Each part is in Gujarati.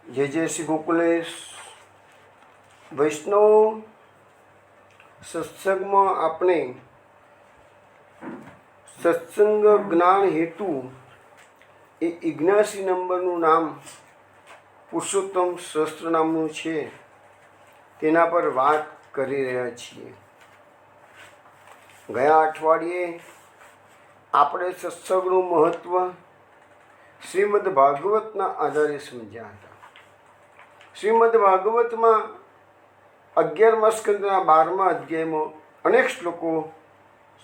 જય જય શ્રી ગોકુલેશ વૈષ્ણવ સત્સંગમાં આપણે સત્સંગ જ્ઞાન હેતુ એ 79 નંબરનું નામ પુરુષોત્તમ સહસ્ત્ર નામનું છે, તેના પર વાત કરી રહ્યા છીએ. ગયા અઠવાડિયે આપણે સત્સંગનું મહત્ત્વ શ્રીમદ ભાગવતના આધારે સમજ્યા હતા. શ્રીમદ ભાગવતમાં 11મા સ્કંદના 12મા અધ્યાયમાં અનેક શ્લોકો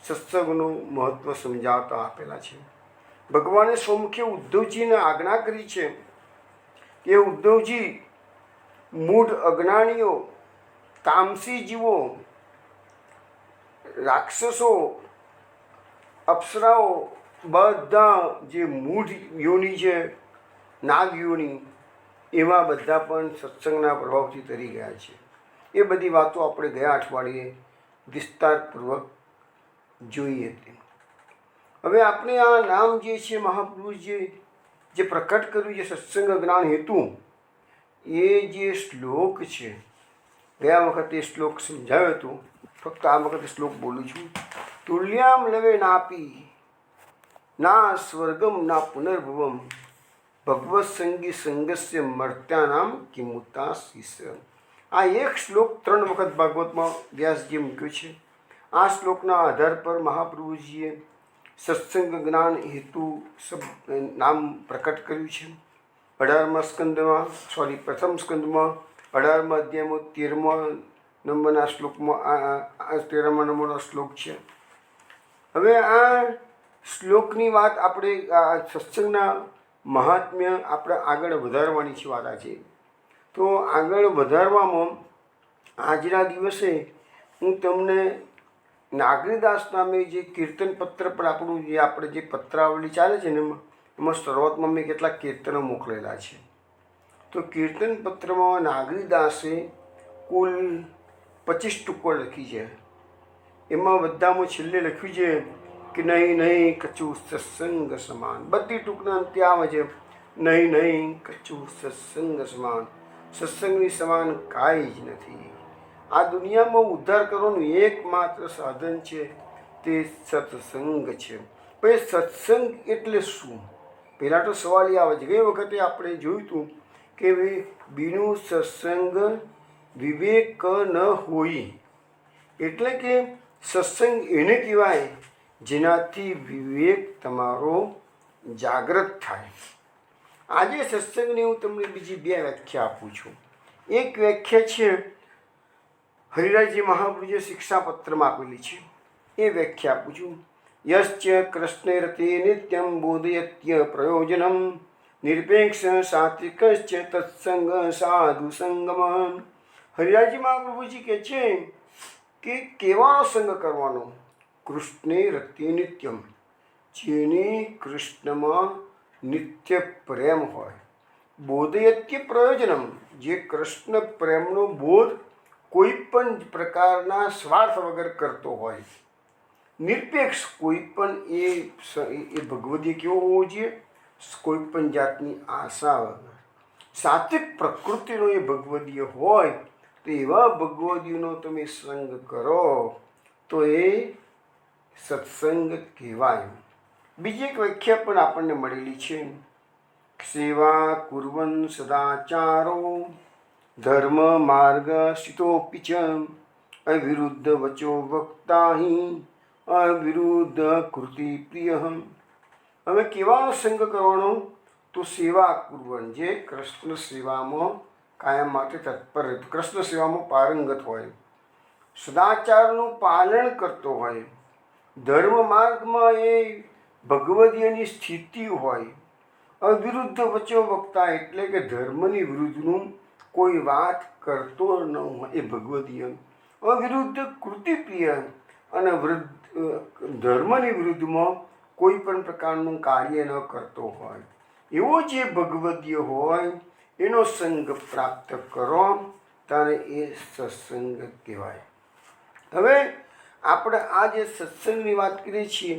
સત્સંગનું મહત્ત્વ સમજાવતા આપેલા છે. ભગવાને સ્વમુખે ઉદ્ધવજીને આજ્ઞા કરી છે કે ઉદ્ધવજી, મૂઢ અજ્ઞાનીઓ, તામસી જીવો, રાક્ષસો, અપ્સરાઓ, બધા જે મૂઢ યોની છે, નાગ યોની, એવા બધા પણ સત્સંગના પ્રભાવથી તરી ગયા છે. એ બધી વાતો આપણે ગયા અઠવાડિયે વિસ્તારપૂર્વક જોઈ હતી. હવે આપણે આ નામ જે છે મહાપુરુષે જે પ્રકટ કર્યું છે સત્સંગ જ્ઞાન હેતુ, એ જે શ્લોક છે, ગયા વખતે શ્લોક સમજાવ્યો હતો, ફક્ત આ વખતે શ્લોક બોલું છું. તુલ્યામ લવે નાપી ના સ્વર્ગમ ના પુનર્ભવમ ભગવત સંગી સંગસ્ય મર્ત્યાનામ કિમુતા શિષ. આ એક શ્લોક 3 વખત ભાગવતમાં વ્યાસજીએ મૂક્યો છે. આ શ્લોકના આધાર પર મહાપ્રભુજીએ સત્સંગ જ્ઞાન હેતુ નામ પ્રકટ કર્યું છે. 18મા સ્કંદમાં પ્રથમ સ્કંદમાં 18મા અધ્યાયમાં 13મા નંબરના શ્લોકમાં 13મા નંબરનો શ્લોક છે. હવે આ શ્લોકની વાત આપણે આ સત્સંગના મહાત્મ્ય આપણે આગળ વધારવાની છે વાત છે. તો આગળ વધારવામાં આજના દિવસે હું તમને નાગરીદાસ નામે જે કીર્તન પત્ર પર આપણું જે આપણે જે પત્રાવલી ચાલે છે ને એમાં શરૂઆતમાં મેં કેટલાક કીર્તનો મોકલેલા છે. તો કીર્તન પત્રમાં નાગરીદાસે કુલ 25 ટુકડો લખી છે. એમાં બધામાં છેલ્લે લખ્યું છે કે નહીં નહીં કચું સત્સંગ સમાન. બધી ટૂંકના અંતે આવે છે નહીં નહીં કચું સત્સંગ સમાન. સત્સંગની સમાન કાંઈ જ નથી. આ દુનિયામાં ઉદ્ધાર કરવાનું એકમાત્ર સાધન છે, તે સત્સંગ છે. પણ સત્સંગ એટલે શું? પહેલાં તો સવાલ એ આવે છે, ગઈ વખતે આપણે જોયું હતું કે બીનું સત્સંગ વિવેક ન હોય. એટલે કે સત્સંગ એને કહેવાય જેનાથી વિવેક તમારો જાગૃત થાય. આજે સત્સંગની હું તમને બીજી 2 વ્યાખ્યા આપું છું. એક વ્યાખ્યા છે હરિરાજજી મહાપુરુષે શિક્ષાપત્રમાં આપેલી છે, એ વ્યાખ્યા આપું છું. યશ્ચ કૃષ્ણે રતે નિત્યમ બોધયત્ય પ્રયોજનમ નિરપેક્ષ સાત્વિકશ્ચ તત્સંગ સાધુ સંગમ. હરિરાજજી મહાપ્રભુજી કહે છે કે કેવાનો સંગ કરવાનો? કૃષ્ણે રતે નિત્યમ, જેને કૃષ્ણમાં નિત્ય પ્રેમ હોય. બોધયત્ય પ્રયોજનમ, જે કૃષ્ણ પ્રેમનો બોધ કોઈ પણ પ્રકારના સ્વાર્થ વગર કરતો હોય. નિરપેક્ષ, કોઈ પણ એ ભગવદીય કેવો હોવો જોઈએ? કોઈ પણ જાતની આશા વગર. સાત્વિક પ્રકૃતિનો એ ભગવદીય હોય તો એવા ભગવદીયનો તમે સંગ કરો તો એ સત્સંગ કહેવાય. બીજી એક વ્યાખ્યા પણ આપણને મળેલી છે. સેવા કુર્વન સદાચારો ધર્મ માર્ગ સ્થિતોપિ ચ અવિરુદ્ધ વચો વક્તા અવિરુદ્ધ કૃતિ પ્રિય. હવે કેવાનો સંગ કરવાનો? તો સેવા કુર્વન, જે કૃષ્ણ સેવામાં કાયમ માટે તત્પર, કૃષ્ણ સેવામાં પારંગત હોય, સદાચારનું પાલન કરતો હોય, ધર્મ માર્ગમાં એ ભગવદીયની સ્થિતિ હોય, અવિરુદ્ધ વચો વક્તા, એટલે કે ધર્મની વિરુદ્ધનું કોઈ વાત કરતો ન હોય એ ભગવદીય, અવિરુદ્ધ કૃતિપ્રિય, અને ધર્મની વિરુદ્ધમાં કોઈ પણ પ્રકારનું કાર્ય ન કરતો હોય, એવો જે ભગવદીય હોય એનો સંગ પ્રાપ્ત કરો ત્યારે એ સત્સંગ કહેવાય. હવે આપણે આ જે સત્સંગની વાત કરીએ છીએ,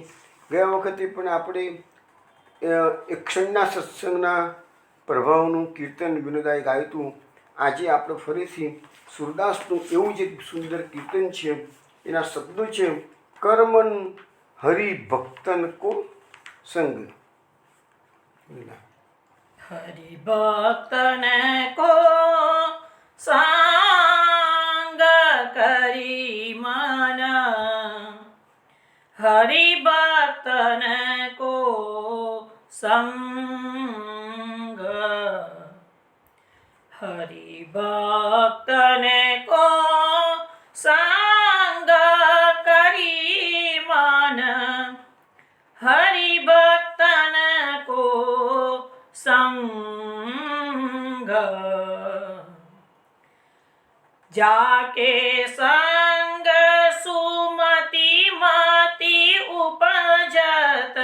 ગયા વખતે પણ આપણે એક ક્ષણના સત્સંગના પ્રભાવનું કીર્તન વિનોદાએ ગાયું હતું. આજે આપણે ફરીથી સુરદાસનું એવું જ એક સુંદર કીર્તન છે. એના શબ્દો છે, કર્મન હરિભક્તન કો સંગ. હરિભક્તને કો સંગ કરી મન, હરિભક્તને કો સંગ, હરિભક્તને કો સંગ કરી મન, હરિભક્તને કો संग, जाके संग सुमति मति उपजत,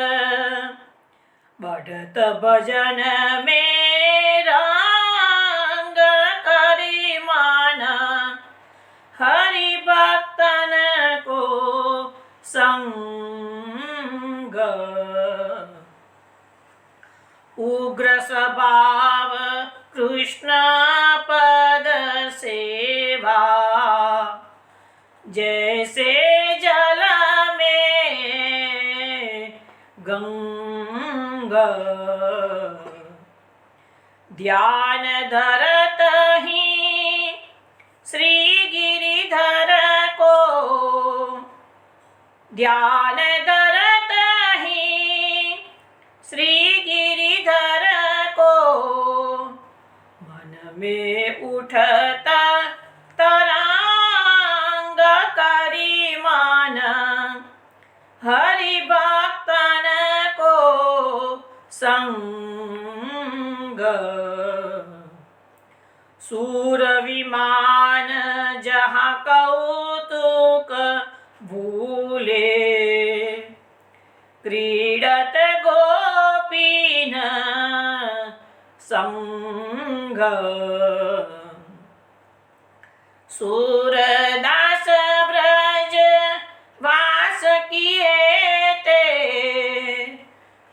बढ़त भजन में रंग करी मन, हरिभक्तन को संग, उग्र स्वभाव कृष्ण पद सेवा, जैसे जल में गंगा, ध्यान धरत ही श्री गिरिधर को, ध्यान धरत ही श्री गिरिधर को, मन में उठता तरंग करी मन, हरिभक्तन को संग, सूर विमान जहाँ कौतुक भूले, क्रीडत गोपीन संग, सूरदास ब्रज वास किए ते,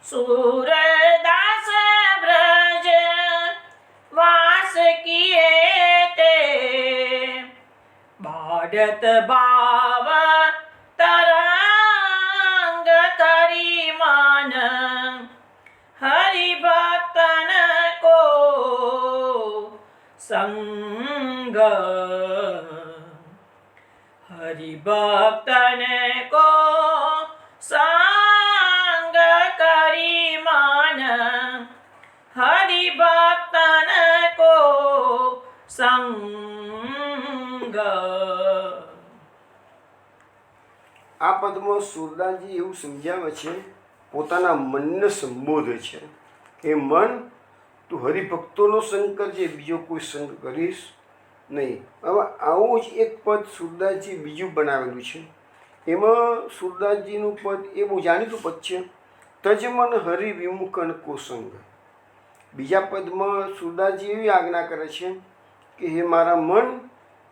सूरदास ब्रज वास किए ते, बाढ़त भाव तरंग करी मन, हरिभक्तन को संग, हरिभक्तन को संग करी मन, हरिभक्तन को संग. આ પદમાં સુરદાસજી એવું સમજાવે છે, પોતાના મનને સંબોધે છે કે મન, તું હરિભક્તોનો સંગ કરજે, બીજો કોઈ સંગ કરીશ નહીં. હવે આવું જ એક પદ સુરદાસજી બીજું બનાવેલું છે. એમાં સુરદાસજીનું પદ એ બહુ જાણીતું પદ છે, તજ મન હરિ વિમુખન કો સંગ. બીજા પદમાં સુરદાસજી એવી આજ્ઞા કરે છે કે હે મારા મન,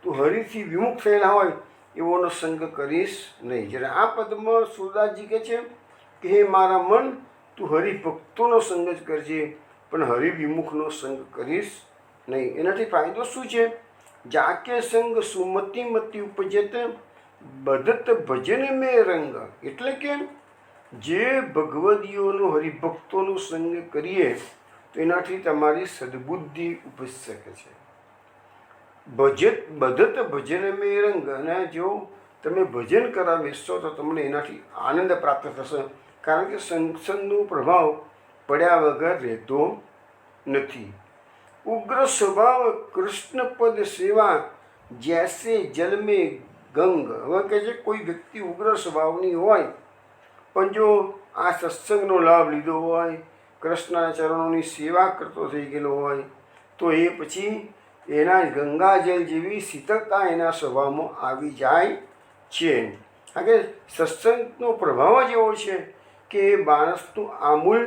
તું હરિથી વિમુખ થયેલા હોય એવોનો સંગ કરીશ નહીં. જ્યારે આ પદમાં સુરદાસજી કહે છે કે હે મારા મન, તું હરિભક્તોનો સંગ જ કરજે, પણ હરિવિમુખનો સંગ કરીશ નહીં. એનાથી ફાયદો શું છે? જાકે સંગ સુમતિ મતિ ઉપજત, બદત ભજન મેં રંગ. એટલે કે જે ભગવદીઓનો હરિભક્તોનો સંગ કરીએ તો એનાથી તમારી સદબુદ્ધિ ઉપજી શકે છે. બદત ભજન મેં રંગ. અને જો તમે ભજન કરવા બેસશો તો તમને એનાથી આનંદ પ્રાપ્ત થશે, કારણ કે સંસદનો પ્રભાવ પડ્યા વગર રહેતો નથી. ઉગ્ર સ્વભાવ કૃષ્ણ પદ સેવા, જૈસે જલ મેં ગંગ. હવે કહે છે કોઈ વ્યક્તિ ઉગ્ર સ્વભાવની હોય પણ જો આ સત્સંગનો લાભ લીધો હોય, કૃષ્ણના ચરણોની સેવા કરતો થઈ ગયેલો હોય તો એ પછી એના ગંગાજલ જેવી શીતળતા એના સ્વભાવમાં આવી જાય છે. કારણ કે સત્સંગનો પ્રભાવ જ એવો છે કે એ માણસનું આમૂલ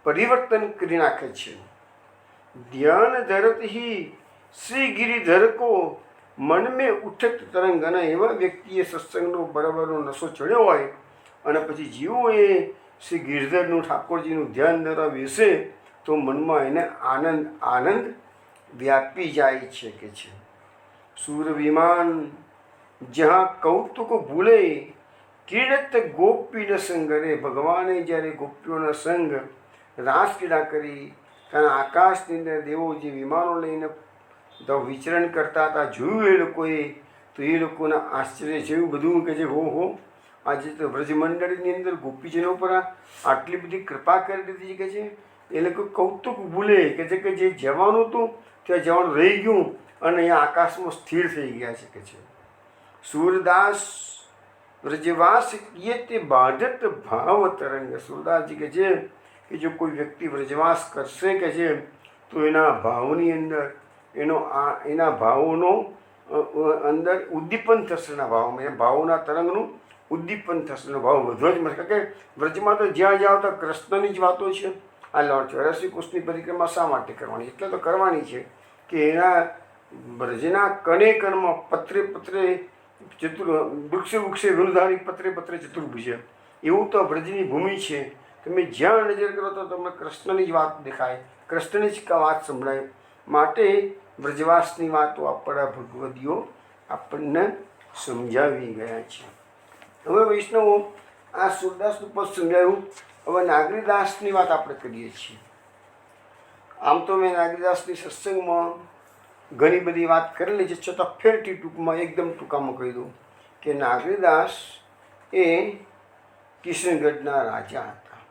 પરિવર્તન કરી નાખે છે. ધ્યાન ધરત હી શ્રી ગિરિધર કો મન મેં ઉઠત તરંગ. અને એવા વ્યક્તિએ સત્સંગનો બરાબરનો નશો ચડ્યો હોય અને પછી જેવું એ શ્રી ગિરધરનું ઠાકોરજીનું ધ્યાન ધરવા બેસે તો મનમાં એને આનંદ વ્યાપી જાય છે કે છે. સૂર વિમાન જ્યાં કૌતુક ભૂલે કિરત ગોપીન સંગ. રે ભગવાને જ્યારે ગોપીઓના સંગ રાસક્રીડા કરી, કારણ આકાશની અંદર દેવો જે વિમાનો લઈને વિચરણ કરતા હતા જોયું એ લોકોએ, તો એ લોકોના આશ્ચર્ય જેવું બધું કે જે હો આજે તો વ્રજમંડળની અંદર ગોપીજનો પર આટલી બધી કૃપા કરી દીધી કે છે. એ લોકો કૌતુક ભૂલે કે છે કે જે જવાનું હતું ત્યાં જવાનું રહી ગયું અને અહીંયા આકાશમાં સ્થિર થઈ ગયા છે કે છે. સૂરદાસ વ્રજવાસ કિયે તે બાધત ભાવ તરંગ. સૂરદાસજી કે છે કે જો કોઈ વ્યક્તિ વ્રજવાસ કરશે કે છે તો એના ભાવની અંદર એના ભાવોનો અંદર ઉદ્દીપન થશે. એના ભાવમાં ભાવોના તરંગનું ઉદ્દીપન થશે, ભાવ વધવા જ મળશે. કારણ કે વ્રજમાં તો જ્યાં જાઓ તો કૃષ્ણની જ વાતો છે. આ લોર્ડ શ્રી કૃષ્ણની પરિક્રમા શા માટે કરવાની? એટલે તો કરવાની છે કે એના વ્રજના કણે કણમાં પત્રે વૃક્ષે વૃંધારી પત્રે ચતુર્ભુજ. એવું તો વ્રજની ભૂમિ છે. તમે જ્યાં નજર કરો તો તમને કૃષ્ણની જ વાત દેખાય, કૃષ્ણની જ વાત સંભળાય. માટે વ્રજવાસની વાતો આપણા ભગવદીઓ આપણને સમજાવી ગયા છે. હવે વૈષ્ણવો આ સૂરદાસનું પદ સમજાયું. હવે નાગરીદાસની વાત આપણે કરીએ છીએ. આમ તો મેં નાગરીદાસની સત્સંગમાં ઘણી બધી વાત કરેલી છે, છતાં ફેરથી ટૂંકમાં એકદમ ટૂંકામાં કહી દઉં કે નાગરીદાસ એ કિશનગઢના રાજા હતા.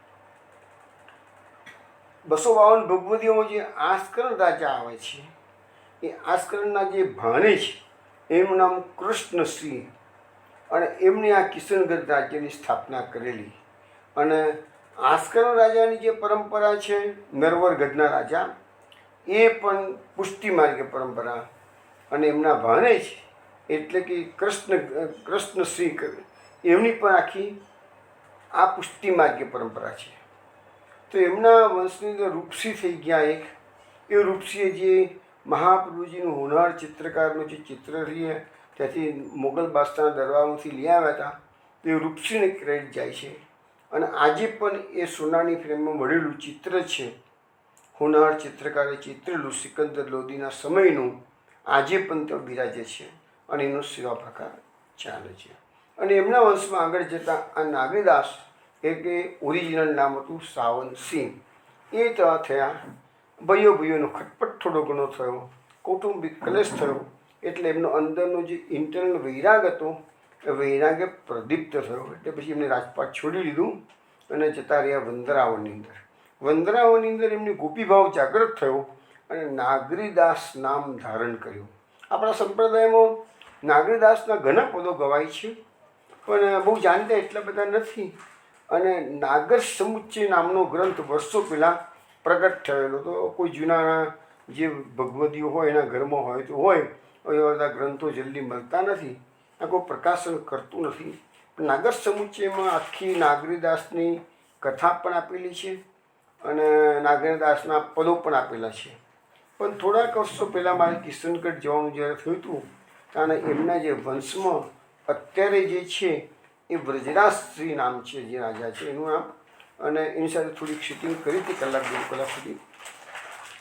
252 ભગવદીઓમાં જે આસ્કરણ રાજા આવે છે એ આસ્કરણના જે ભાણે છે એમનું નામ કૃષ્ણસિંહ, અને એમણે આ કિશનગઢ રાજ્યની સ્થાપના કરેલી. અને આસ્કરણ રાજાની જે પરંપરા છે, નરવરગઢના રાજા, એ પણ પુષ્ટિ માર્ગે પરંપરા, અને એમના ભાણે છે એટલે કે કૃષ્ણસિંહ એમની પણ આખી આ પુષ્ટિ માર્ગે પરંપરા છે. તો એમના વંશની અંદર રૂપસી થઈ ગયા એક. એ રૂપસીએ જે મહાપ્રભુજીનું હોનાર ચિત્રકારનું જે ચિત્ર રહીએ ત્યાંથી મોગલ બાદશાહના દરબારમાંથી લઈ આવ્યા હતા, તો એ રૂપસીને ક્રેડિટ જાય છે. અને આજે પણ એ સોનાની ફ્રેમમાં મળેલું ચિત્ર છે, હોનાર ચિત્રકારે ચિત્રેલું સિકંદર લોદીના સમયનું, આજે પણ તે બિરાજે છે અને એનો સેવા પ્રકાર ચાલે છે. અને એમના વંશમાં આગળ જતાં આ નાગરીદાસ કે ઓરિજિનલ નામ હતું સાવનસિંહ, એ થયા. ભાઈઓનો ખટપટ થોડો ઘણો થયો, કૌટુંબિક કલેશ થયો, એટલે એમનો અંદરનો જે ઇન્ટરનલ વૈરાગ હતો એ વૈરાગે પ્રદીપ્ત થયો. એટલે પછી એમને રાજપાટ છોડી દીધું અને જતા રહ્યા વંદરાવનની અંદર. વંદરાવનની અંદર એમને ગોપીભાવ જાગૃત થયો અને નાગરીદાસ નામ ધારણ કર્યું. આપણા સંપ્રદાયમાં નાગરીદાસના ઘણા પદો ગવાય છે, પણ બહુ જાણતા એટલા બધા નથી. અને નાગર સમુચ્ચય નામનો ગ્રંથ વર્ષો પહેલાં પ્રગટ થયેલો. તો કોઈ જૂના જે ભગવદીઓ હોય એના ઘરમાં હોય તો હોય, એવા બધા ગ્રંથો જલ્દી મળતા નથી, આ કોઈ પ્રકાશન કરતું નથી. નાગર સમુચ્ચયમાં આખી નાગરીદાસની કથા પણ આપેલી છે અને નાગરીદાસના પદો પણ આપેલા છે. પણ થોડાક વર્ષો પહેલાં મારે કિશનગઢ જવાનું જ્યારે થયું હતું ત્યારે એમના જે વંશમાં અત્યારે જે છે એ વ્રજરાજશ્રી નામ છે, જે રાજા છે એનું નામ, અને એની સાથે થોડીક શૂટિંગ કરી હતી, કલાક 2 કલાક સુધી.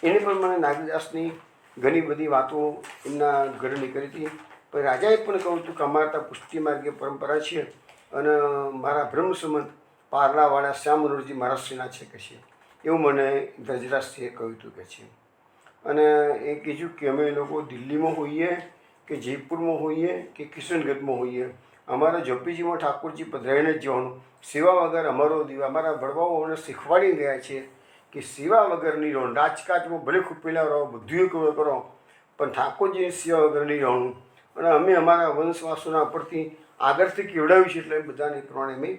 એને પણ મને નાગરીદાસની ઘણી બધી વાતો એમના ઘરની કરી હતી. પણ રાજાએ પણ કહ્યું હતું કે અમારા ત્યાં પુષ્ટિ માર્ગે પરંપરા છે અને મારા બ્રહ્મ સંબંધ પારલાવાળા શ્યામ મનોહરજી મહારાજશ્રીના છે કે છે, એવું મને વ્રજરાજશ્રીએ કહ્યું હતું કે છે. અને એ કીધું કે અમે લોકો દિલ્હીમાં હોઈએ કે જયપુરમાં હોઈએ કે કિશનગઢમાં હોઈએ, અમારા જોપીજીમાં ઠાકોરજી પધરાઈને જ જવાનું. સેવા વગર અમારો દીવા, અમારા વડવાઓ અમને શીખવાડી ગયા છે કે સેવા વગર નહીં રહેવાનું. રાજકાજમાં ભલે ખૂપેલા રહો, બધું કરો, પણ ઠાકોરજીની સેવા વગર નહીં રહેવાનું. અને અમે અમારા વંશવાસોના પરથી આગળથી કેવડાવ્યું છે, એટલે બધાને પ્રમાણે અમે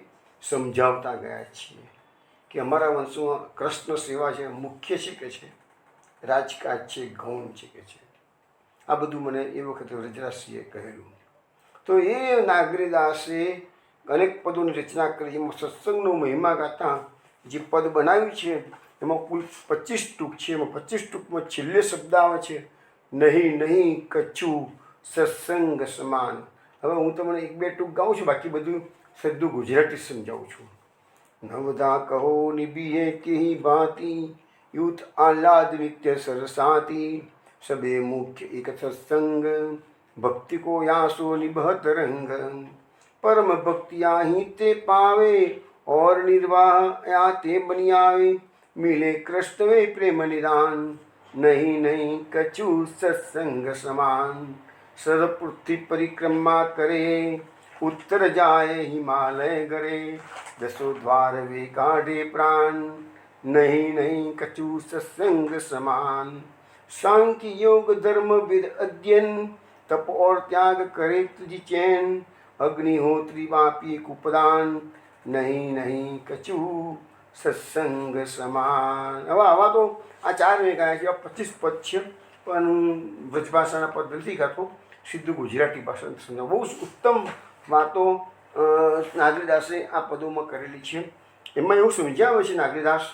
સમજાવતા ગયા છીએ કે અમારા વંશમાં કૃષ્ણ સેવા છે, મુખ્ય છે કે છે, રાજકાજ છે, ગૌણ છે કે છે. આ બધું મને એ વખતે વ્રજરાજસિંહે કહેલું. તો એ નાગરીદાસે અનેક પદોની રચના કરી, જેમાં સત્સંગનો મહિમા ગાતા જે પદ બનાવ્યું છે એમાં કુલ 25 ટૂંક છે. એમાં 25 ટૂંકમાં છેલ્લે શબ્દ આવે છે નહીં કચ્છું સત્સંગ સમાન. હવે હું તમને 1-2 ટૂંક ગાઉં છું, બાકી બધું સદ્દું ગુજરાતી સમજાવું છું. નવદા કહો નિબીએ કેહી ભાંતિ युत आह्लाद नित्य सरसाती, सबे मुख्य एक सत्संग, भक्ति को यासो निभत रंग, परम भक्ति ही ते पावे, और निर्वाह या ते बनी आवे, मिले कृष्ण में प्रेम निदान, नहीं नहीं कछु सत्संग समान, सर्वपृथ्वी परिक्रमा करे, उत्तर जाए हिमालय गरे, दसो द्वार वे काढ़े प्राण, नहीं नहीं कछु सत्संग समान, सांख्य योग धर्म विद अध्ययन, तप और त्याग करे तुझी चैन, अग्निहोत्री वापी कुपदान, नहीं नहीं कछु સત્સંગ સમાન. આવા તો આ 4 મેં ગાયા છે. 25 પદ છે, પણ વ્રજભાષાના પદ નથી ગાતો, સીધું ગુજરાતી ભાષા સમજાવ. બહુ ઉત્તમ વાતો નાગરીદાસે આ પદોમાં કરેલી છે. એમાં એવું સમજાવે છે નાગરીદાસ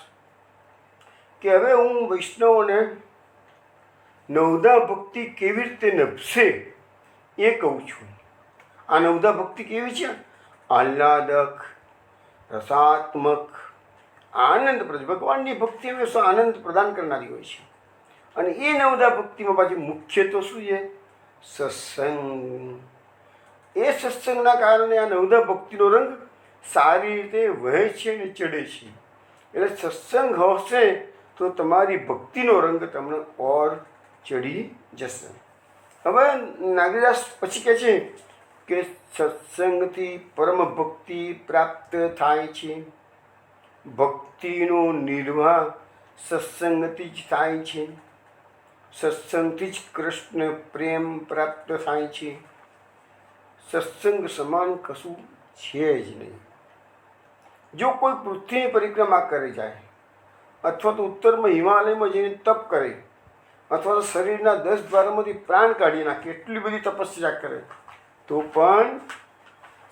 કે હવે હું વૈષ્ણવોને નવદા ભક્તિ કેવી રીતે નભશે એ કહું છું. આ નવદા ભક્તિ કેવી છે? આહ્લાદક, રસાત્મક, આનંદપ્રદ. ભગવાનની ભક્તિ હંમેશા આનંદ પ્રદાન કરનારી હોય છે. અને એ નવદા ભક્તિમાં પાછી મુખ્ય તો શું છે? સત્સંગ. એ સત્સંગના કારણે આ નવદા ભક્તિનો રંગ સારી રીતે વહે છે અને ચડે છે. એટલે સત્સંગ હશે તો તમારી ભક્તિનો રંગ તમને ઓર ચડી જશે. હવે નાગરીદાસ પછી કહે છે કે સત્સંગથી પરમ ભક્તિ પ્રાપ્ત થાય છે. ભક્તિનો નિર્વાહ સત્સંગથી જ થાય છે. સત્સંગથી જ કૃષ્ણ પ્રેમ પ્રાપ્ત થાય છે. સત્સંગ સમાન કશું છે જ નહીં. જો કોઈ પૃથ્વીની પરિક્રમા કરી જાય, અથવા તો ઉત્તરમાં હિમાલયમાં જઈને તપ કરે, અથવા તો શરીરના 10 દ્વારોમાંથી પ્રાણ કાઢી નાખે, એટલી બધી તપસ્યા કરે, તો પણ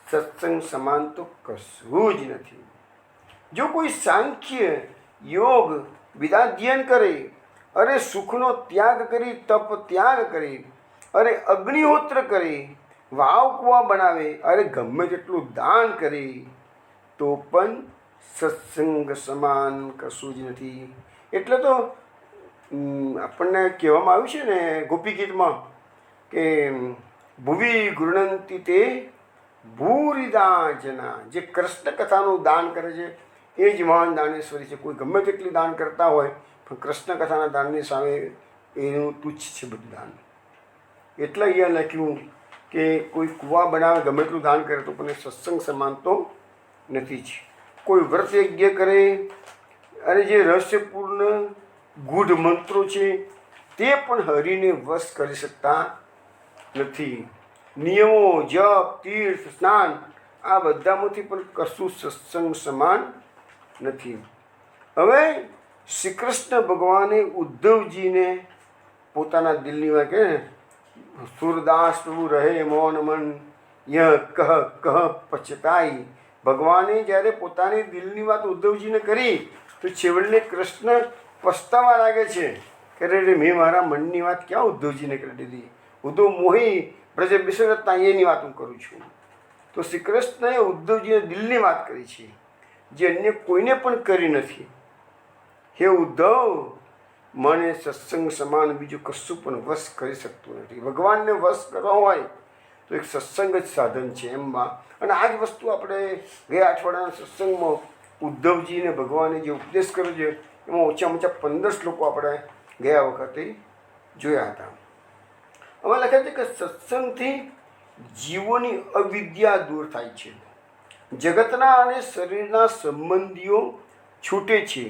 સત્સંગ સમાન તો કશું જ નથી. જો કોઈ સાંખ્ય યોગ વિદાધ્યન કરે, અરે સુખનો ત્યાગ કરી, તપ ત્યાગ કરે, અરે અગ્નિહોત્ર કરે, વાવ કુવા બનાવે, અરે ગમે તેટલું દાન કરે, તો પણ સત્સંગ સમાન કશું જ નથી. એટલે તો આપણને કહેવામાં આવ્યું છે ને ગોપી ગીતમાં કે ભુવિ ગૃણંતિ તે ભૂરિદા જના. જે કૃષ્ણ કથાનું દાન કરે છે એ જ મહાન દાનેશ્વરી છે. કોઈ ગમે તેટલી દાન કરતા હોય, પણ કૃષ્ણ કથાના દાનની સામે એનું તુચ્છ છે બધું દાન. એટલે અહીંયા લખ્યું કે કોઈ કૂવા બનાવે, ગમે એટલું દાન કરે, તો પણ સત્સંગ સમાન તો નથી જ. કોઈ વ્રત યજ્ઞ કરે, અને જે રહસ્યપૂર્ણ ગૂઢ મંત્રો છે તે પણ હરિને વશ કરી શકતા નથી. નિયમો, જપ, તીર્થ, સ્નાન, આ બધામાંથી પણ કશું સત્સંગ સમાન નથી. હવે શ્રી કૃષ્ણ ભગવાને ઉદ્ધવજીને પોતાના દિલની વાત કહે, સુરદાસ પ્રભુ રહે મૌન મન, યહ કહ કહ પછતાઈ. ભગવાને જ્યારે પોતાની દિલની વાત ઉદ્ધવજીને કરી, તો છેવટે કૃષ્ણ પસ્તાવા લાગે છે કે અરે મેં મારા મનની વાત ક્યાં ઉદ્ધવજીને કરી દીધી. ઉદ્ધવ મોહી બ્રજ બિસરતા એની વાત હું કરું છું. તો શ્રી કૃષ્ણએ ઉદ્ધવજીને દિલની વાત કરી છે, જે અન્ય કોઈને પણ કરી નથી. હે ઉદ્ધવ, મને સત્સંગ સમાન બીજું કશું પણ વશ કરી શકતું નથી. ભગવાનને વશ કરવા હોય તો એક સત્સંગ જ સાધન છે એમમાં. અને આ જ વસ્તુ આપણે ગયા અઠવાડિયાના સત્સંગમાં ઉદ્ધવજીને ભગવાને જે ઉપદેશ કર્યો છે, એમાં ઓછામાં ઓછા 15 શ્લોકો આપણે ગયા વખતે જોયા હતા. હવે લખે છે કે સત્સંગથી જીવોની અવિદ્યા દૂર થાય છે, જગતના અને શરીરના સંબંધીઓ છૂટે છે,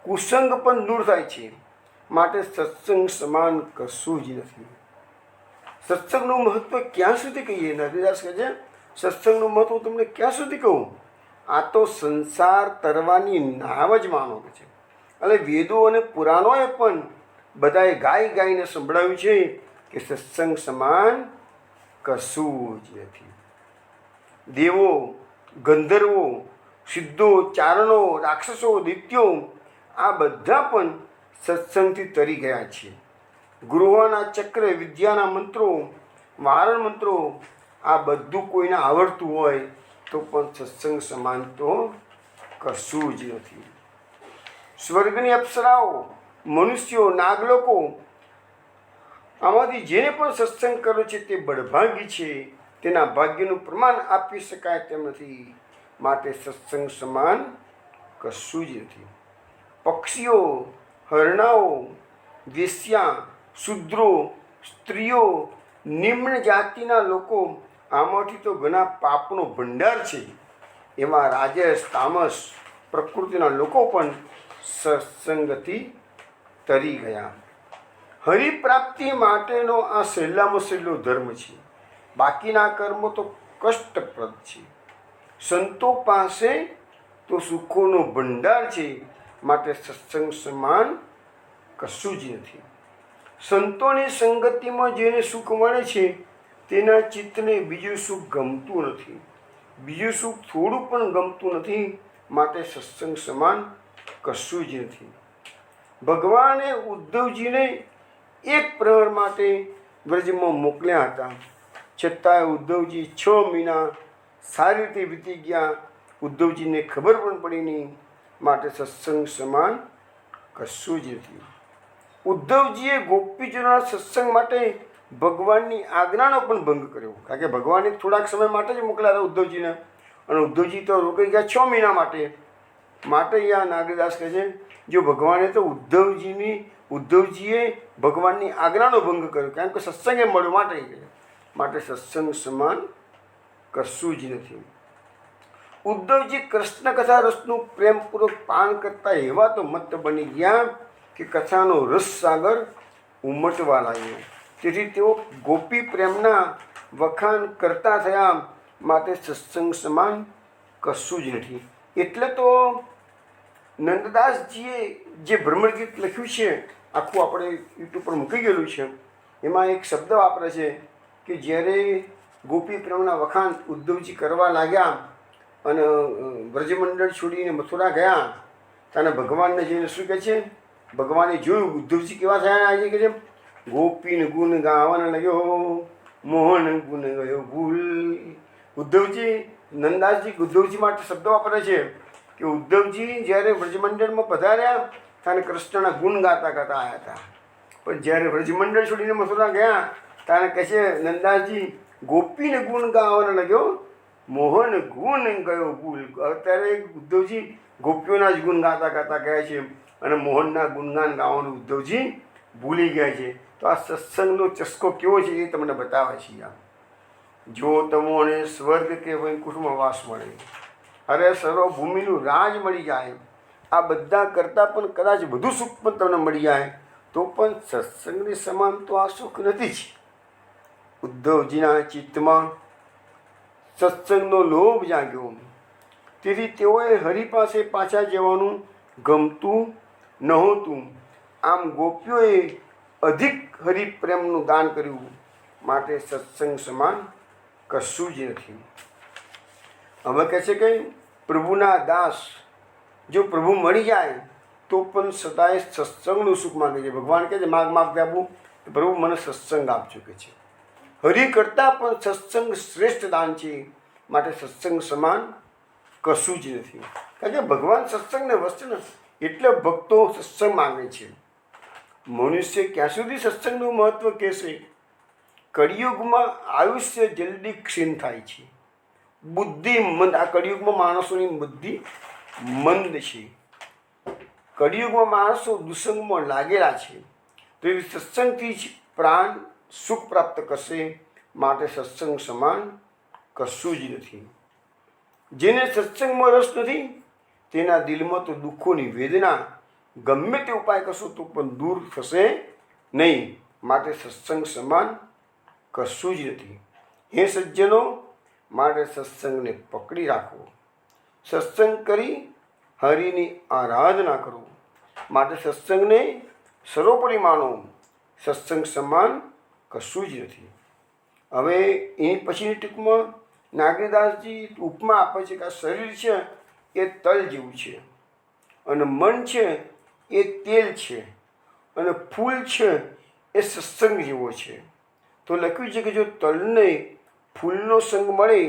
કુસંગ પણ દૂર થાય છે. માટે સત્સંગ સમાન કશું જ નથી. સત્સંગનું મહત્વ ક્યાં સુધી કહીએ? નરદાસ કહે છે સત્સંગનું મહત્વ તમને ક્યાં સુધી કહું? આ તો સંસાર તરવાની નાવ જ માનો છે. એટલે વેદો અને પુરાણોએ પણ બધાએ ગાઈને સંભળાવ્યું છે કે સત્સંગ સમાન કશું જ નથી. દેવો, ગંધર્વો, સિદ્ધો, ચારણો, રાક્ષસો, દૈત્યો, આ બધા પણ સત્સંગથી તરી ગયા છે. ગૃહોના ચક્ર, વિદ્યાના મંત્રો, વારણ મંત્રો, આ બધું કોઈને આવડતું હોય તો પણ સત્સંગ સમાન તો કશું જ નથી. સ્વર્ગની અપ્સરાઓ, મનુષ્યો, નાગલોકો, આમાંથી જેને પણ સત્સંગ કર્યો છે તે બળભાગી છે. તેના ભાગ્યનું પ્રમાણ આપી શકાય તેમ નથી. માટે સત્સંગ સમાન કશું જ નથી. પક્ષીઓ, હરણાઓ, વેશ્યા, શૂદ્રો, સ્ત્રીઓ, નિમ્ન જાતિના લોકો, આમાંથી તો ઘણા પાપનો ભંડાર છે. એવા રાજસ, તામસ પ્રકૃતિના લોકો પણ સત્સંગથી તરી ગયા. હરિપ્રાપ્તિ માટેનો આ સહેલામાં સહેલો ધર્મ છે. બાકીના કર્મો તો કષ્ટપ્રદ છે. સંતો પાસે તો સુખોનો ભંડાર છે. માટે સત્સંગ સમાન કશું જ નથી. સંતોની સંગતિમાં જેને સુખ મળે છે તેના ચિત્તને બીજું સુખ ગમતું નથી. બીજું સુખ થોડું પણ ગમતું નથી. માટે સત્સંગ સમાન કશું જ નથી. ભગવાને ઉદ્ધવજીને એક પ્રહર માટે વ્રજમાં મોકલ્યા હતા. છતાંય ઉદ્ધવજી 6 મહિના સારી રીતે વીતી ગયા. ઉદ્ધવજીને ખબર પણ પડી નહીં. માટે સત્સંગ સમાન કશું જ નથી. ઉદ્ધવજીએ ગોપીજનોના સત્સંગ માટે ભગવાનની આજ્ઞાનો પણ ભંગ કર્યો. કારણ કે ભગવાને થોડાક સમય માટે જ મોકલ્યા હતા ઉદ્ધવજીને, અને ઉદ્ધવજી તો રોકાઈ ગયા 6 મહિના માટે. માટે અહીંયા નાગરીદાસ કહે છે, જો ભગવાને તો ઉદ્ધવજીએ ભગવાનની આજ્ઞાનો ભંગ કર્યો, કારણ કે સત્સંગે મળ્યો માટે સત્સંગ સમાન કશું જ નથી. ઉદ્ધવજી કૃષ્ણ કથા રસનું પ્રેમપૂર્વક પાન કરતા એવા તો મત બની ગયા કે કથાનો રસ સાગર ઉમટવા લાગ્યો. તેથી તેઓ ગોપી પ્રેમના વખાણ કરતા થયા. માટે સત્સંગ સમાન કશું જ નથી. એટલે તો નંદદાસજીએ જે ભ્રમર ગીત લખ્યું છે, આખું આપણે યુટ્યુબ પર મૂકી ગયેલું છે, એમાં એક શબ્દ વાપરે છે કે જ્યારે ગોપી પ્રેમના વખાણ ઉદ્ધવજી કરવા લાગ્યા અને વ્રજમંડળ છોડીને મથુરા ગયા, ત્યારે ભગવાનને જોઈને શું કહે છે? ભગવાને જોયું ઉદ્ધવજી કેવા થયા. આજે કે છે, ગોપીને ગુણ ગાવાને લગ્યો, મોહન ગુણ ગયો ભૂલ. ઉદ્ધવજી, નંદાસજી ઉદ્ધવજી માટે શબ્દ વાપરે છે કે ઉદ્ધવજી જ્યારે વ્રજમંડળમાં પધાર્યા ત્યારે કૃષ્ણના ગુણ ગાતા ગાતા આવ્યા હતા. પણ જ્યારે વ્રજમંડળ છોડીને મથુરા ગયા ત્યારે કહે છે નંદાસજી, ગોપીને ગુણ ગાવાને લગ્યો, મોહન ગુણ ગયો ભૂલ. અત્યારે ઉદ્ધવજી ગોપીઓના જ ગુણ ગાતા ગાતા ગયા છે અને મોહનના ગુણગાન ગાવાનું ઉદ્ધવજી ભૂલી ગયા છે. તો આ સત્સંગનો ચસ્કો કેવો છે એ તમને બતાવે છે. જો તમોને સ્વર્ગ કે વૈકુંઠમાં વાસ મળે, અરે સર્વભૂમિનું રાજ મળી જાય, આ બધા કરતાં પણ કદાચ વધુ સુખ પણ તમને મળી જાય, તો પણ સત્સંગની સમાન તો આ સુખ નથી જ. ઉદ્ધવજીના ચિત્તમાં સત્સંગનો લોભ જાગ્યો. તેથી તેઓએ હરિ પાસે પાછા જવાનું ગમતું નહોતું. આમ ગોપીઓએ અધિક હરિપ્રેમનું દાન કર્યું. માટે સત્સંગ સમાન કશું જ નથી. હવે કહે છે કે પ્રભુના દાસ જો પ્રભુ મળી જાય તો પણ સદાય સત્સંગનું સુખ માગે છે. ભગવાન કહે છે માગતા આપું, પ્રભુ મને સત્સંગ આપજો કે છે. હરિ કરતાં પણ સત્સંગ શ્રેષ્ઠ દાન છે. માટે સત્સંગ સમાન કશું જ નથી. કારણ કે ભગવાન સત્સંગને વસ્તુ નથી, એટલે ભક્તો સત્સંગ માગે છે. મનુષ્ય ક્યાં સુધી સત્સંગનું મહત્ત્વ કહેશે? કળિયુગમાં આયુષ્ય જલ્દી ક્ષીણ થાય છે. બુદ્ધિ મંદ, આ કળિયુગમાં માણસોની બુદ્ધિ મંદ છે. કળિયુગમાં માણસો દુસંગમાં લાગેલા છે. તો એ સત્સંગથી જ પ્રાણ સુખ પ્રાપ્ત કરશે. માટે સત્સંગ સમાન કશું જ નથી. જેને સત્સંગમાં રસ નથી તેના દિલમાં તો દુઃખોની વેદના ગમે તે ઉપાય કરશો તો પણ દૂર થશે નહીં. માટે સત્સંગ સમાન કશું જ નથી. હે સજ્જનો, માટે સત્સંગને પકડી રાખો. સત્સંગ કરી હરિની આરાધના કરો. માટે સત્સંગને સર્વોપરી માનો. સત્સંગ સમાન કશું જ નથી. હવે એની પછીની ટૂંકમાં નાગરીદાસજી ઉપમા આપે છે કે આ શરીર છે એ તલ જેવું છે, અને મન છે એ તેલ છે, અને ફૂલ છે એ સત્સંગ જેવો છે. તો લખ્યું છે કે જો તલને ફૂલનો સંગ મળે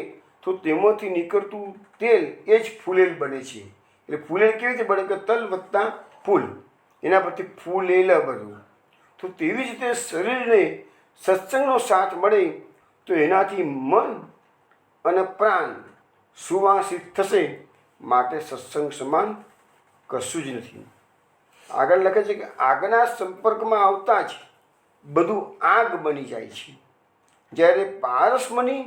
તો તેમાંથી નીકળતું તેલ એ જ ફૂલેલ બને છે. એટલે ફૂલેલ કેવી રીતે બને કે તલ વત્તા ફૂલ, એના પરથી ફૂલ એ લે બધું. તો તેવી જ રીતે શરીરને સત્સંગનો સાથ મળે તો એનાથી મન અને પ્રાણ સુવાસિત થશે. માટે સત્સંગ સમાન કશું જ નથી. આગળ લખે છે કે આગના સંપર્કમાં આવતા જ બધું આગ બની જાય છે. જ્યારે પારસમણી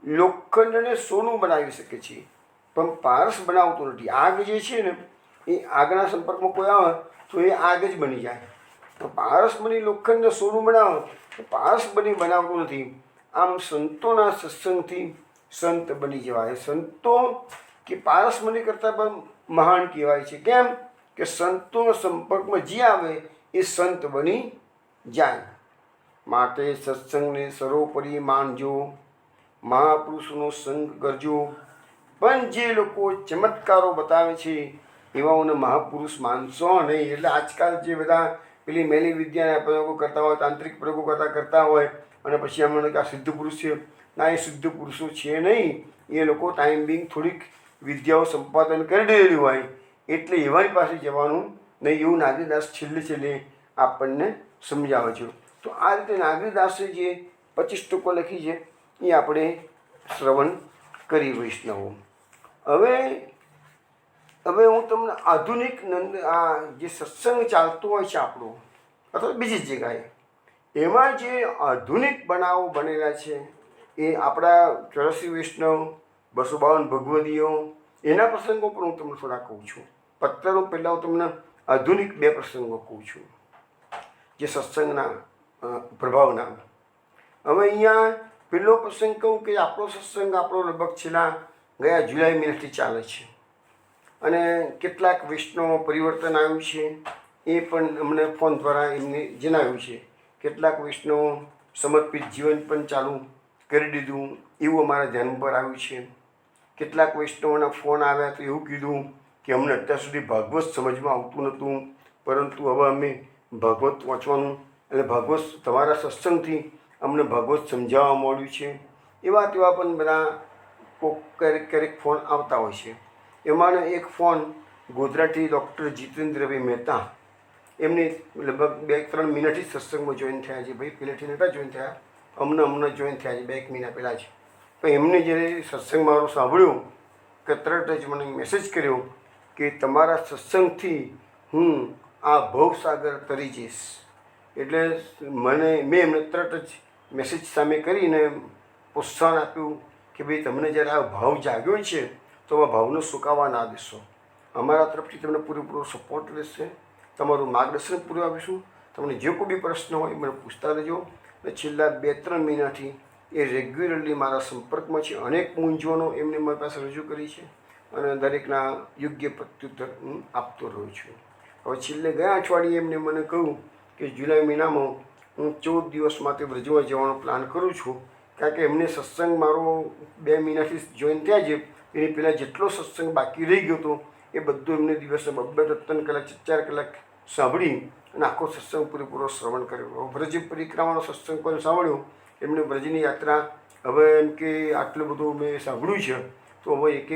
લોખંડને સોનું બનાવી શકે છે, પણ પારસ બનાવતો નથી. આગ જે છે ને એ આગના સંપર્કમાં કોઈ આવે તો એ આગ જ બની જાય. તો પારસમણી લોખંડને સોનું બનાવે તો પારસમણી બનાવતું નથી. આમ સંતોના સત્સંગથી સંત બની જવાય. સંતો કે પારસમણી કરતાં પણ મહાન કહેવાય છે. કેમ કે સંતોના સંપર્કમાં જે આવે એ સંત બની જાય. માટે સત્સંગને સર્વોપરી માનજો, મહાપુરુષોનો સંગ કરજો. પણ જે લોકો ચમત્કારો બતાવે છે એવાઓને મહાપુરુષ માનશો નહીં. એટલે આજકાલ જે બધા પેલી મેલી વિદ્યાના પ્રયોગો કરતા હોય, તાંત્રિક પ્રયોગો કરતા હોય અને પછી એમણે કે આ સિદ્ધ પુરુષ છે, ના એ સિદ્ધ પુરુષો છે નહીં. એ લોકો ટાઈમ બિંગ થોડીક વિદ્યાઓ સંપાદન કરી દેલી હોય એટલે એવાની પાસે જવાનું નહીં. એવું નાગરીદાસ છેલ્લે આપણને સમજાવે છે. તો આ રીતે નાગરીદાસે જે 25 ટુકો લખી છે એ આપણે શ્રવણ કરી વૈષ્ણવો. હવે હું તમને આધુનિક આ જે સત્સંગ ચાલતો હોય છે આપણો અથવા બીજી જગ્યાએ એમાં જે આધુનિક બનાવો બનેલા છે એ આપણા 84 વૈષ્ણવ, 252 ભગવદીઓ, એના પ્રસંગો પણ હું તમને થોડા કહું છું. પત્તરો પહેલાં હું તમને આધુનિક 2 પ્રસંગો કહું છું જે સત્સંગના પ્રભાવના. હવે અહીંયા પહેલો પ્રસંગ કહું કે આપણો સત્સંગ લગભગ છેલ્લા ગયા જુલાઈ મહિનાથી ચાલે છે અને કેટલાક વૈષ્ણવ પરિવર્તન આવ્યું છે એ પણ અમને ફોન દ્વારા એમને જણાવ્યું છે. કેટલાક વૈષ્ણવ સમર્પિત જીવન પણ ચાલુ કરી દીધું એવું અમારા ધ્યાન પર આવ્યું છે. કેટલાક વૈષ્ણવોના ફોન આવ્યા તો એવું કીધું કે અમને અત્યાર સુધી ભાગવત સમજમાં આવતું નહોતું, પરંતુ હવે અમે ભાગવત વાંચવાનું એટલે ભાગવત તમારા સત્સંગથી અમને ભાગવત સમજાવવા મળ્યું છે. એવા તેવા પણ બધા ક્યારેક ફોન આવતા હોય છે. એમાંનો એક ફોન ગોધરાથી ડૉક્ટર જીતેન્દ્રભાઈ મહેતા, એમને લગભગ 2-3 મહિનાથી સત્સંગમાં જોઈન થયા છે. ભાઈ પહેલેથી નહોતા જોઈન થયા, હમણાં જોઈન થયા છે 2-1 મહિના પહેલાં જ. પણ એમને જ્યારે સત્સંગ મારો સાંભળ્યો કે તરત જ મને મેસેજ કર્યો કે તમારા સત્સંગથી હું આ ભવસાગર તરી જઈશ. એટલે મેં એમને તરત જ મેસેજ સામે કરીને પ્રોત્સાહન આપ્યું કે ભાઈ તમને જ્યારે આ ભાવ જાગ્યો છે તો આ ભાવને સુકાવા ના દેશો. અમારા તરફથી તમને પૂરેપૂરો સપોર્ટ રહેશે, તમારું માર્ગદર્શન પૂરું આપીશું. તમને જે કોઈ બી પ્રશ્ન હોય મને પૂછતા રહેજો. અને છેલ્લા 2-3 મહિનાથી એ રેગ્યુલરલી મારા સંપર્કમાં છે. અનેક મૂંઝવણો એમને મારી પાસે રજૂ કરી છે અને દરેકના યોગ્ય પ્રત્યુત્તર હું આપતો રહ્યો છું. હવે છેલ્લે ગયા અઠવાડિયે એમને મને કહ્યું કે જુલાઈ મહિનામાં હું 14 દિવસ માટે બ્રજમાં જવાનો પ્લાન કરું છું. કારણ કે એમને સત્સંગ મારો 2 મહિનાથી જોઈન થયા છે, એની પહેલાં જેટલો સત્સંગ બાકી રહી ગયો હતો એ બધું એમને દિવસે 2-3 કલાક 4 કલાક સાંભળી અને આખો સત્સંગ પૂરેપૂરો શ્રવણ કર્યો. બ્રજ પરિક્રમાનો સત્સંગ પણ સાંભળ્યો. એમને બ્રજની યાત્રા હવે એમ કે આટલું બધું મેં સાંભળ્યું છે તો હવે એક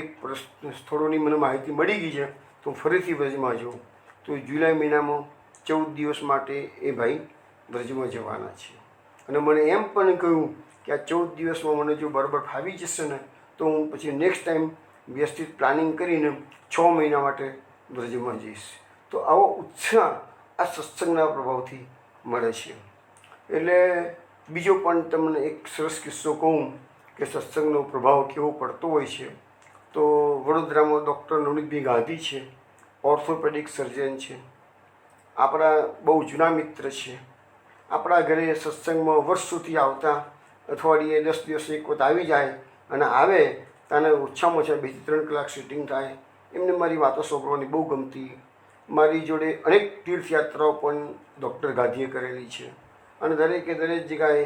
સ્થળોની મને માહિતી મળી ગઈ છે તો ફરીથી બ્રજમાં જાઉં. તો જુલાઈ મહિનામાં 14 દિવસ માટે એ ભાઈ બ્રજમાં જવાના છે. અને મને એમ પણ કહ્યું કે આ 14 દિવસમાં મને જો બરાબર ફાવી જશે ને તો હું પછી નેક્સ્ટ ટાઈમ વ્યવસ્થિત પ્લાનિંગ કરીને 6 મહિના માટે બ્રજમાં જઈશ. તો આવો ઉત્સાહ આ સત્સંગના પ્રભાવથી મળે છે. એટલે બીજો પણ તમને એક સરસ કિસ્સો કહું કે સત્સંગનો પ્રભાવ કેવો પડતો હોય છે. તો વડોદરામાં ડૉક્ટર નવનીતભાઈ ગાંધી છે, ઓર્થોપેડિક સર્જન છે, આપણા બહુ જૂના મિત્ર છે. આપણા ઘરે સત્સંગમાં વર્ષોથી આવતા, અઠવાડિયે 10 દિવસ એક વખત આવી જાય અને આવે તને ઓછામાં ઓછા 2-3 કલાક સિટિંગ થાય. એમને મારી વાતો સાંભળવાની બહુ ગમતી. મારી જોડે અનેક તીર્થયાત્રાઓ પણ ડૉક્ટર ગાંધીએ કરેલી છે અને દરેક જગ્યાએ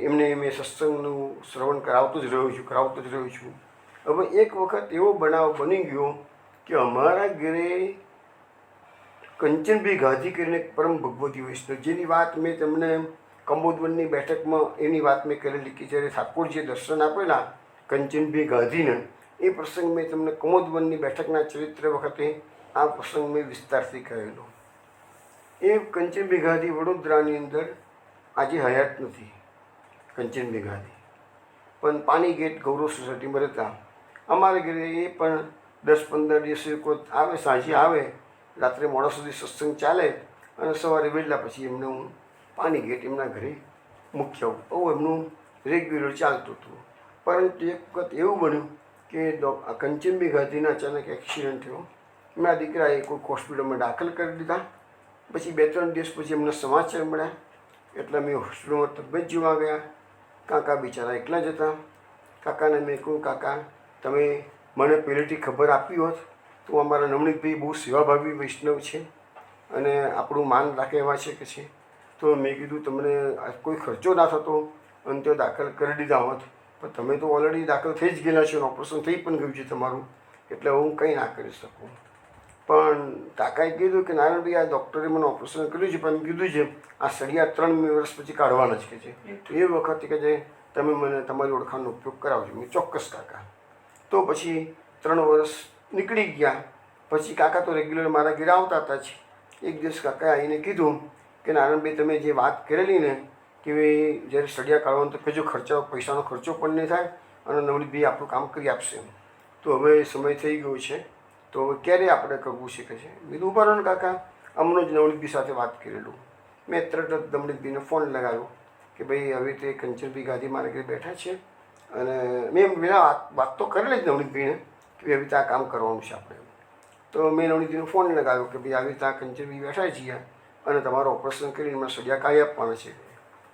એમને મેં સત્સંગનું શ્રવણ કરાવતો જ રહ્યો છું. હવે એક વખત એવો બનાવ બની ગયો કે અમારા ઘરે કંચનભાઈ ગાંધી કરીને એક પરમ ભગવતી વૈષ્ણવ, જેની વાત મેં તમને કંબોદવનની બેઠકમાં એની વાત મેં કરેલી કે જ્યારે ઠાકોરજીએ દર્શન આપેલા કંચનભાઈ ગાંધીને, એ પ્રસંગ મેં તમને કમોદવનની બેઠકના ચરિત્ર વખતે આ પ્રસંગ મેં વિસ્તારથી કહેલો. એ કંચનભાઈ ગાંધી વડોદરાની અંદર આજે હયાત નથી. કંચનભાઈ ગાંધી પણ પાણી ગેટ ગૌરવ સોસાયટીમાં રહેતા. અમારે ઘરે એ પણ 10-15 દિવસે કોઈ આવે, સાંજે આવે, રાત્રે મોડા સુધી સત્સંગ ચાલે અને સવારે વહેલા પછી એમને હું પાણી ગેટ એમના ઘરે મૂકી આવું. આવું એમનું રેગ્યુલર ચાલતું હતું. પરંતુ એક વખત એવું બન્યું કે કંચનભાઈ ગાંધીના અચાનક એક્સિડન્ટ થયો. એમના દીકરાએ કોઈક હોસ્પિટલમાં દાખલ કરી દીધા. પછી 2-3 દિવસ પછી એમને સમાચાર મળ્યા એટલે અમે હોસ્પિટલમાં તબિયત જોવા ગયા. કાકા બિચારા એકલા જ હતા. કાકાને મેં કહ્યું, કાકા તમે મને પહેલેથી ખબર આપી હોત તો અમારા નવનીતભાઈ બહુ સેવાભાવી વૈષ્ણવ છે અને આપણું માન રાખે એવા છે કે છે. તો મેં કીધું તમને કોઈ ખર્ચો ના થતો અને તે દાખલ કરી દીધા હોત, પણ તમે તો ઓલરેડી દાખલ થઈ જ ગયેલા છો, ઓપરેશન થઈ પણ ગયું છે તમારું, એટલે હું કંઈ ના કરી શકું. પણ કાકાએ કીધું કે નારાયણભાઈ આ ડૉક્ટરે મને ઓપરેશન કર્યું છે પણ કીધું છે આ સળિયા 3 વર્ષ પછી કાઢવાના જ કે છે. તો એ વખતે કે છે તમે મને તમારી ઓળખાણનો ઉપયોગ કરાવજો. મેં ચોક્કસ કાકા. તો પછી 3 વર્ષ નીકળી ગયા. પછી કાકા તો રેગ્યુલર મારા ઘરે આવતા હતા જ. એક દિવસ કાકાએ આવીને કીધું કે નારાયણભાઈ તમે જે વાત કરેલી ને કે જ્યારે સળિયા કાઢવાનું તો કહેજો, ખર્ચો પૈસાનો ખર્ચો પણ નહીં થાય અને નવનીતભાઈ આપણું કામ કરી આપશે. તો હવે સમય થઈ ગયો છે તો હવે ક્યારે આપણે કરવું છે કે છે. બીજું ઉભા રહો ને કાકા, હમણાં જ નવનીતભાઈ સાથે વાત કરેલું. મેં તરત જ નવનીતભાઈને ફોન લગાવ્યો કે ભાઈ હવે તે કંચનભાઈ ગાંધી મારા ઘરે બેઠા છે અને મેં પેલા વાત તો કરેલી જ નવનીતભાઈને કે આવી રીતે આ કામ કરવાનું છે આપણે. તો મેં નવનીતભાઈને ફોન લગાવ્યો કે ભાઈ આવી રીતે આ કંચનભાઈ બેઠા છીએ અને તમારું ઓપરેશન કરીને મને સળિયા કાઢી આપવાના છે.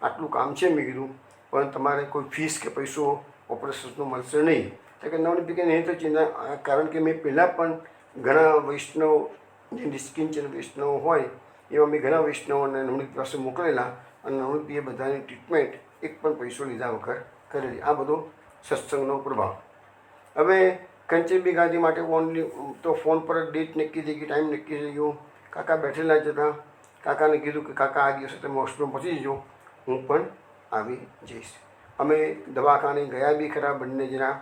આટલું કામ છે મેં કીધું, પણ તમારે કોઈ ફીસ કે પૈસો ઓપરેશનનો મળશે નહીં. તો કે નવનીતભાઈ કે નહીં તો ચિંતા, કારણ કે મેં પહેલાં પણ ઘણા વૈષ્ણવ જે નિષ્કિંચન વૈષ્ણવ હોય એવા મેં ઘણા વૈષ્ણવોને નવનીત પાસે મોકલેલા અને નવનીતભાઈએ બધાની ટ્રીટમેન્ટ એક પણ પૈસો લીધા વગર કરેલી. આ બધો સત્સંગનો પ્રભાવ. હવે કંચનભાઈ ગાંધી માટે ઓનલી તો ફોન પર ડેટ નક્કી થઈ ગઈ, ટાઈમ નક્કી થઈ ગયો. કાકા બેઠેલા જ હતા. કાકાને કીધું કે કાકા આ દિવસે તમે હોસ્પિટલમાં પહોંચી જજો, હું પણ આવી જઈશ. અમે દવાખાને ગયા બી ખરા બંને જણા.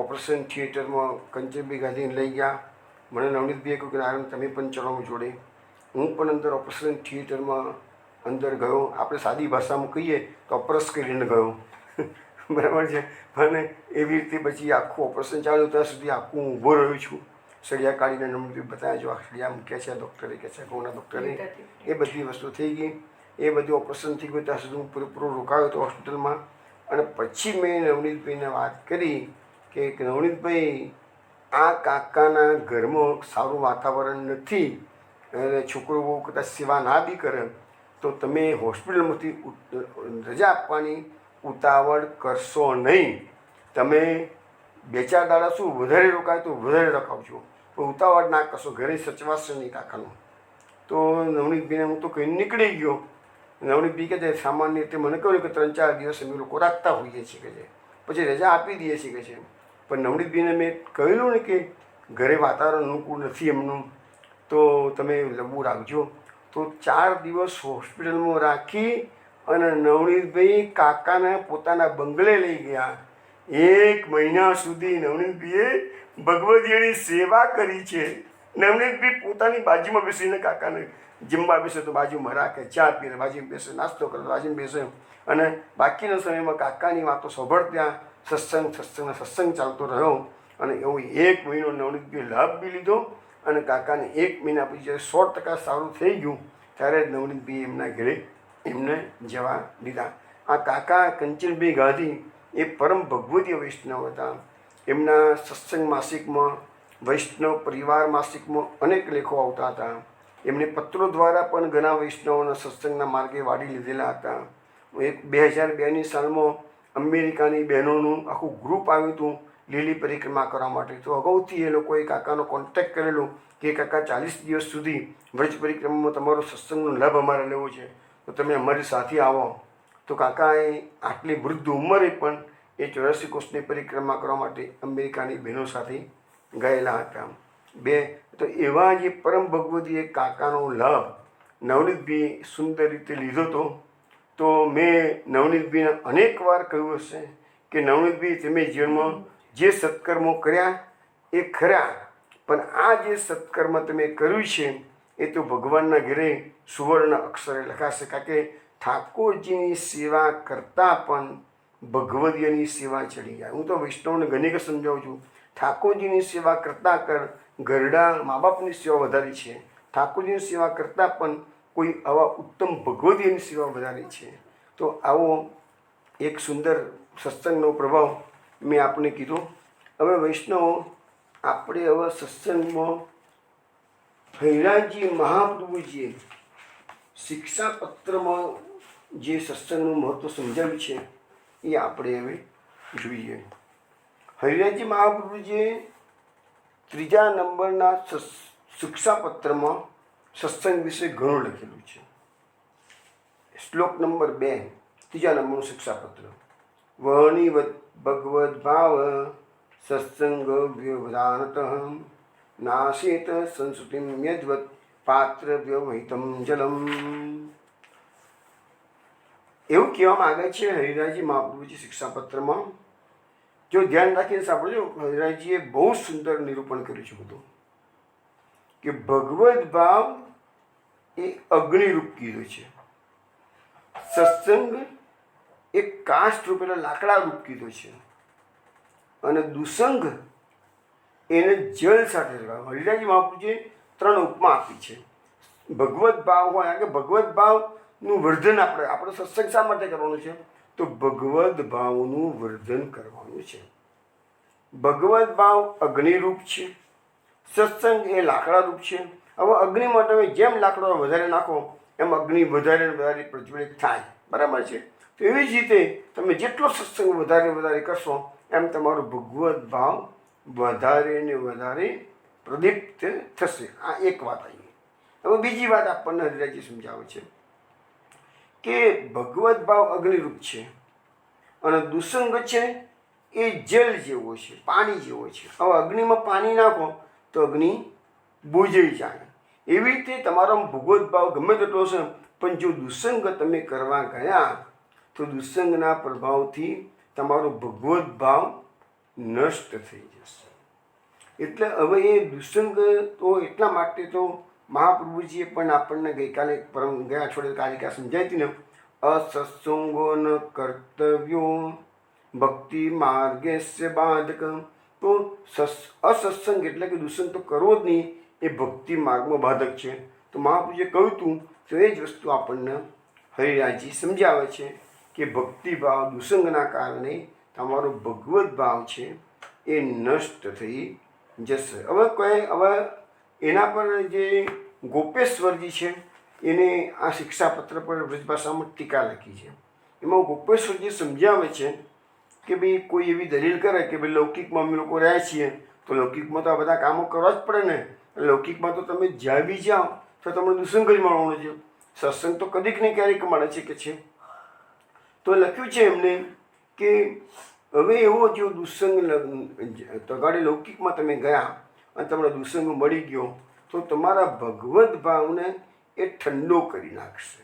ઓપરેશન થિયેટરમાં કંચનભાઈ ગાંધીને લઈ ગયા. મને નવનીતભાઈએ કહ્યું કે નારાયણ તમે પણ ચલો જોડે. હું પણ અંદર ઓપરેશન થિયેટરમાં અંદર ગયો. આપણે સાદી ભાષામાં કહીએ તો ઓપરેસ કરીને ગયો. બરાબર છે. અને એવી રીતે પછી આખું ઓપરેશન ચાલ્યું ત્યાં સુધી આખું ઊભો રહ્યો છું. સળિયા કાઢીને નવનીતભાઈ બતાવ્યા જો આ સળિયા મૂક્યા છે ડૉક્ટરે કે છે કોના ડૉક્ટરે. એ બધી વસ્તુ થઈ ગઈ. એ બધું ઓપરેશન થઈ ગયું ત્યાં સુધી હું પૂરેપૂરો રોકાયો હતો હોસ્પિટલમાં. અને પછી મેં નવનીતભાઈને વાત કરી કે નવનીતભાઈ આ કાકાના ઘરમાં સારું વાતાવરણ નથી અને છોકરો બહુ કદાચ સેવા ના બી કરે તો તમે હોસ્પિટલમાંથી રજા આપવાની ઉતાવળ કરશો નહીં. તમે 2-4 દાડા શું વધારે રોકાય તો વધારે રોકાવજો, પણ ઉતાવળ ના કરશો, ઘરે સચવાશે નહીં કાકાનું. તો નવનીતભાઈને હું તો કહીને નીકળી ગયો. નવનીતભાઈ કહે છે સામાન્ય રીતે મને કહ્યું કે 3-4 દિવસ અમે લોકો રાખતા હોઈએ છીએ કે છે, પછી રજા આપી દઈએ છીએ કે છે. પણ નવનીતભાઈને મેં કહેલું ને કે ઘરે વાતાવરણ અનુકૂળ નથી એમનું, તો તમે લંબુ રાખજો. તો 4 દિવસ હોસ્પિટલમાં રાખી અને નવનીતભાઈ કાકાને પોતાના બંગલે લઈ ગયા. 1 મહિના સુધી નવનીતભાઈએ ભગવદીની સેવા કરી છે. નવનીતભાઈ પોતાની બાજુમાં બેસીને કાકાને જમવા બેસે તો બાજુમાં રાખે, ચા પીને બાજુમાં બેસે, નાસ્તો કરે બાજુમાં બેસે અને બાકીના સમયમાં કાકાની વાતો સાંભળતા સત્સંગ ચાલતો રહ્યો. અને એવો 1 મહિનો નવનીતભાઈએ લાભ બી લીધો અને કાકાને 1 મહિના પછી જ્યારે 100% સારું થઈ ગયું ત્યારે નવનીતભાઈએ એમના ઘરે એમને જવા દીધા. આ કાકા કંચનભાઈ ગાંધી એ પરમ ભગવદીય વૈષ્ણવ હતા. એમના સત્સંગ માસિકમાં, વૈષ્ણવ પરિવાર માસિકમાં અનેક લેખો આવતા હતા. એમને પત્રો દ્વારા પણ ઘણા વૈષ્ણવોના સત્સંગના માર્ગે વાળી લીધેલા હતા. 2002ની સાલમાં અમેરિકાની બહેનોનું આખું ગ્રુપ આવ્યું હતું લીલી પરિક્રમા કરવા માટે. તો અગાઉથી એ લોકોએ કાકાનો કોન્ટેક્ટ કરેલો કે કાકા 40 દિવસ સુધી વ્રજ પરિક્રમામાં તમારો સત્સંગનો લાભ અમારે લેવો છે તો તમે અમારી સાથે આવો. તો કાકાએ આટલી વૃદ્ધ ઉંમરે પણ એ 84 કોષની પરિક્રમા કરવા માટે અમેરિકાની બહેનો સાથે ગયેલા હતા. તો એવા જે પરમ ભગવતી એક કાકાનો લાભ નવનીતભાઈએ સુંદર રીતે લીધો હતો. તો મેં નવનીતભાઈને અનેક વાર કહ્યું હશે કે નવનીતભાઈ તમે જીવનમાં જે સત્કર્મો કર્યા એ ખરા, પણ આ જે સત્કર્મ તમે કર્યું છે એ તો ભગવાનના ઘરે સુવર્ણ અક્ષરે લખાશે. કારણ કે ઠાકોરજીની સેવા કરતાં પણ ભગવદીયની સેવા ચડી જાય. હું તો વૈષ્ણવને ઘણી વખત સમજાવું છું, ઠાકોરજીની સેવા કરતાં ઘરડા મા બાપની સેવા વધારી છે, ઠાકોરજીની સેવા કરતાં પણ કોઈ આવા ઉત્તમ ભગવદીયની સેવા વધારી છે. તો આવો એક સુંદર સત્સંગનો પ્રભાવ મેં આપને કીધો. હવે વૈષ્ણવ આપણે હવે સત્સંગમાં હૈરાજી મહાપ્રભુજીએ શિક્ષાપત્રમાં જે સત્સંગનું મહત્ત્વ સમજાવ્યું છે એ આપણે હવે જોઈએ. હરિરાજી મહાપ્રભુજીએ 3જા નંબરના શિક્ષાપત્રમાં સત્સંગ વિશે ઘણું લખેલું છે. શ્લોક નંબર 2, 3જા નંબરનું શિક્ષાપત્ર. વહની ભગવદ ભાવ સત્સંગ વ્યવધાનત નાશેત સંસ્કૃતિમ યદ્વત પાત્ર વ્યવહિતમ જલમ. એવું કહેવામાં આવે છે હરિરાજી મહાપ્રભુજી શિક્ષાપત્રમાં. જો ધ્યાન રાખીને સાંભળજો, હરિરાજીએ બહુ સુંદર નિરૂપણ કર્યું છે બધું, કે ભગવદ ભાવ એ અગ્નિરૂપ કીધું છે, સત્સંગ એ કાષ્ઠ રૂપ એટલે લાકડા રૂપ કીધું છે, અને દુસંગ એને જળ સાથે લગાવ્યું. હરિરાજી મહાપ્રભુજીએ 3 ઉપમા આપી છે. ભગવદ ભાવ હોય કે ભગવદ ભાવનું વર્ધન આપણે સત્સંગ શા માટે કરવાનું છે? તો ભગવદ ભાવનું વર્ધન કરવાનું છે. ભગવદ ભાવ અગ્નિરૂપ છે, સત્સંગ એ લાકડા રૂપ છે. હવે અગ્નિમાં તમે જેમ લાકડો વધારે નાખો એમ અગ્નિ વધારે વધારે પ્રજ્વલિત થાય, બરાબર છે? તો એવી જ રીતે તમે જેટલો સત્સંગ વધારે કરશો એમ તમારો ભગવદ ભાવ વધારે ને વધારે પ્રદીપ્ત થશે. આ એક વાત આવી. હવે બીજી વાત આપણને હરિરાજી સમજાવે છે કે ભગવદ ભાવ અગ્નિરૂપ છે અને દુસંગ છે એ જલ જેવો છે, પાણી જેવો છે. હવે અગ્નિમાં પાણી નાખો તો અગ્નિ બુજાઈ જાય. એવી રીતે તમારો ભગવદ ભાવ ગમે તેટલો છે, પણ જો દુસંગ તમે કરવા ગયા તો દુસંગના પ્રભાવથી તમારો ભગવદ ભાવ નષ્ટ થઈ જશે. એટલે હવે એ દુસંગ તો એટલા માટે તો મહાપ્રભુજીએ પણ આપણને ગયા અઠવાડિયે કાલિકા સમજાવી હતી ને, અસત્સંગો ન કર્તવ્યો ભક્તિ માર્ગેસ્ય બાધક. તો અસત્સંગ એટલે કે દુસંગ તો કરવો જ નહીં, એ ભક્તિ માર્ગમાં બાધક છે. તો મહાપ્રભુજીએ કહ્યું હતું તો એ જ વસ્તુ આપણને હરિરાજી સમજાવે છે કે ભક્તિભાવ દુસંગના કારણે તમારો ભગવદ ભાવ છે એ નષ્ટ થઈ જશે. હવે એના પર જે ગોપેશ્વરજી છે એને આ શિક્ષાપત્ર પર બ્રજભાષામાં ટીકા લખી છે. એમાં ગોપેશ્વરજી સમજાવે છે કે ભાઈ કોઈ એવી દલીલ કરે કે ભાઈ લૌકિકમાં અમે લોકો રહ્યા છીએ તો લૌકિકમાં તો આ બધા કામો કરવા જ પડે ને. લૌકિકમાં તો તમે જ્યાં બી જાઓ તો તમને દુસંગ જ મળવાનો છે, સત્સંગ તો કદીક ને ક્યારેક મળે છે કે છે. તો લખ્યું છે એમને કે હવે એવો જો દુસંગ તગાડી લૌકિકમાં તમે ગયા અને તમને દુસંગ મળી ગયો તો તમારા ભગવદ ભાવને એ ઠંડો કરી નાખશે.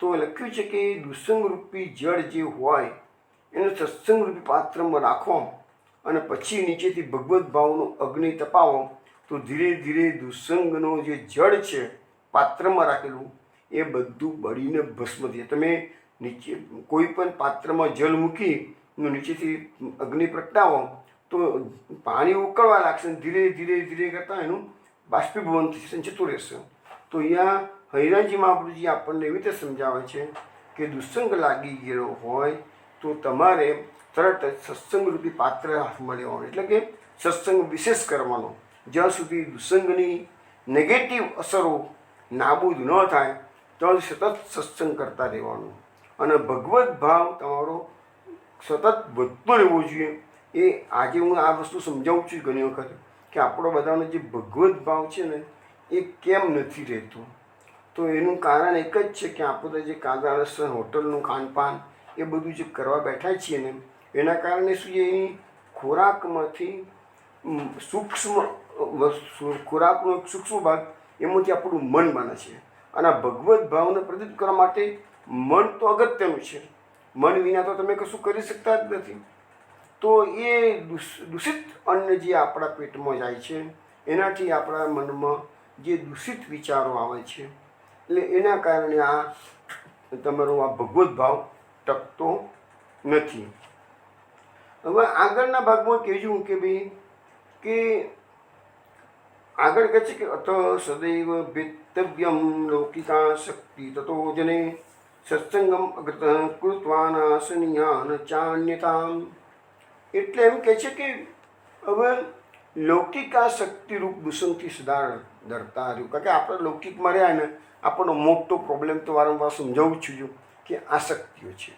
તો લખ્યું છે કે દુસંગ રૂપી જળ જે હોય એને સત્સંગ રૂપી પાત્રમાં રાખો અને પછી નીચેથી ભગવદ ભાવનો અગ્નિ તપાવો તો ધીરે ધીરે દુસંગનો જે જળ છે પાત્રમાં રાખેલું એ બધું બળીને ભસ્મ થઈ જાય. તમે નીચે કોઈ પણ પાત્રમાં જળ મૂકી નીચેથી અગ્નિ પ્રગટાવો તો પાણી ઉકળવા લાગશે, ધીરે ધીરે ધીરે કરતાં એનું બાષ્પીભવન થશે, જતું રહેશે. તો અહીંયા હરિરાજી મહાપ્રભુજી આપણને એવી રીતે સમજાવે છે કે દુસંગ લાગી ગયેલો હોય તો તમારે તરત જ સત્સંગરૂપી પાત્ર હાથમાં લેવાનું, એટલે કે સત્સંગ વિશેષ કરવાનો. જ્યાં સુધી દુસંગની નેગેટિવ અસરો નાબૂદ ન થાય ત્યાં સતત સત્સંગ કરતા રહેવાનું અને ભગવદ ભાવ તમારો સતત વધતો રહેવો જોઈએ. એ આજે હું આ વસ્તુ સમજાવું છું ઘણી વખત કે આપણો બધાનો જે ભગવદ ભાવ છે ને એ કેમ નથી રહેતો. તો એનું કારણ એક જ છે કે આપણે જે કાંદારસ હોટલનું ખાનપાન એ બધું જે કરવા બેઠા છીએ ને એના કારણે શું છે, એની ખોરાકમાંથી સૂક્ષ્મ ખોરાકનો એક સૂક્ષ્મ ભાગ એમાંથી આપણું મન બને છે. અને ભગવદ ભાવને પ્રદીપ્ત કરવા માટે મન તો અગત્યનું છે. મન વિના તો તમે કશું કરી શકતા જ નથી. તો એ દૂષિત અન્ન જે આપણા પેટમાં જાય છે એનાથી આપણા મનમાં જે દૂષિત વિચારો આવે છે, એટલે એના કારણે આ તમારો આ ભગવત ભાવ ટકતો નથી. હવે આગળના ભાગમાં કહેવું કે ભાઈ કે આગળ કહે છે કે અથ સદૈવ ભેતવ્યમ લૌકિકા શક્તિ તતો જને સત્સંગમ અગત કૃત્વાનાસનિયાન ચાન્યતામ. એટલે એમ કહે છે કે હવે લૌકિક આ શક્તિરૂપ દૂષણથી સદા ડરતા રહ્યું. કારણ કે આપણે લૌકિકમાં રહ્યા ને આપણનો મોટો પ્રોબ્લેમ તો વારંવાર સમજાવું છું કે આસક્તિઓ છે.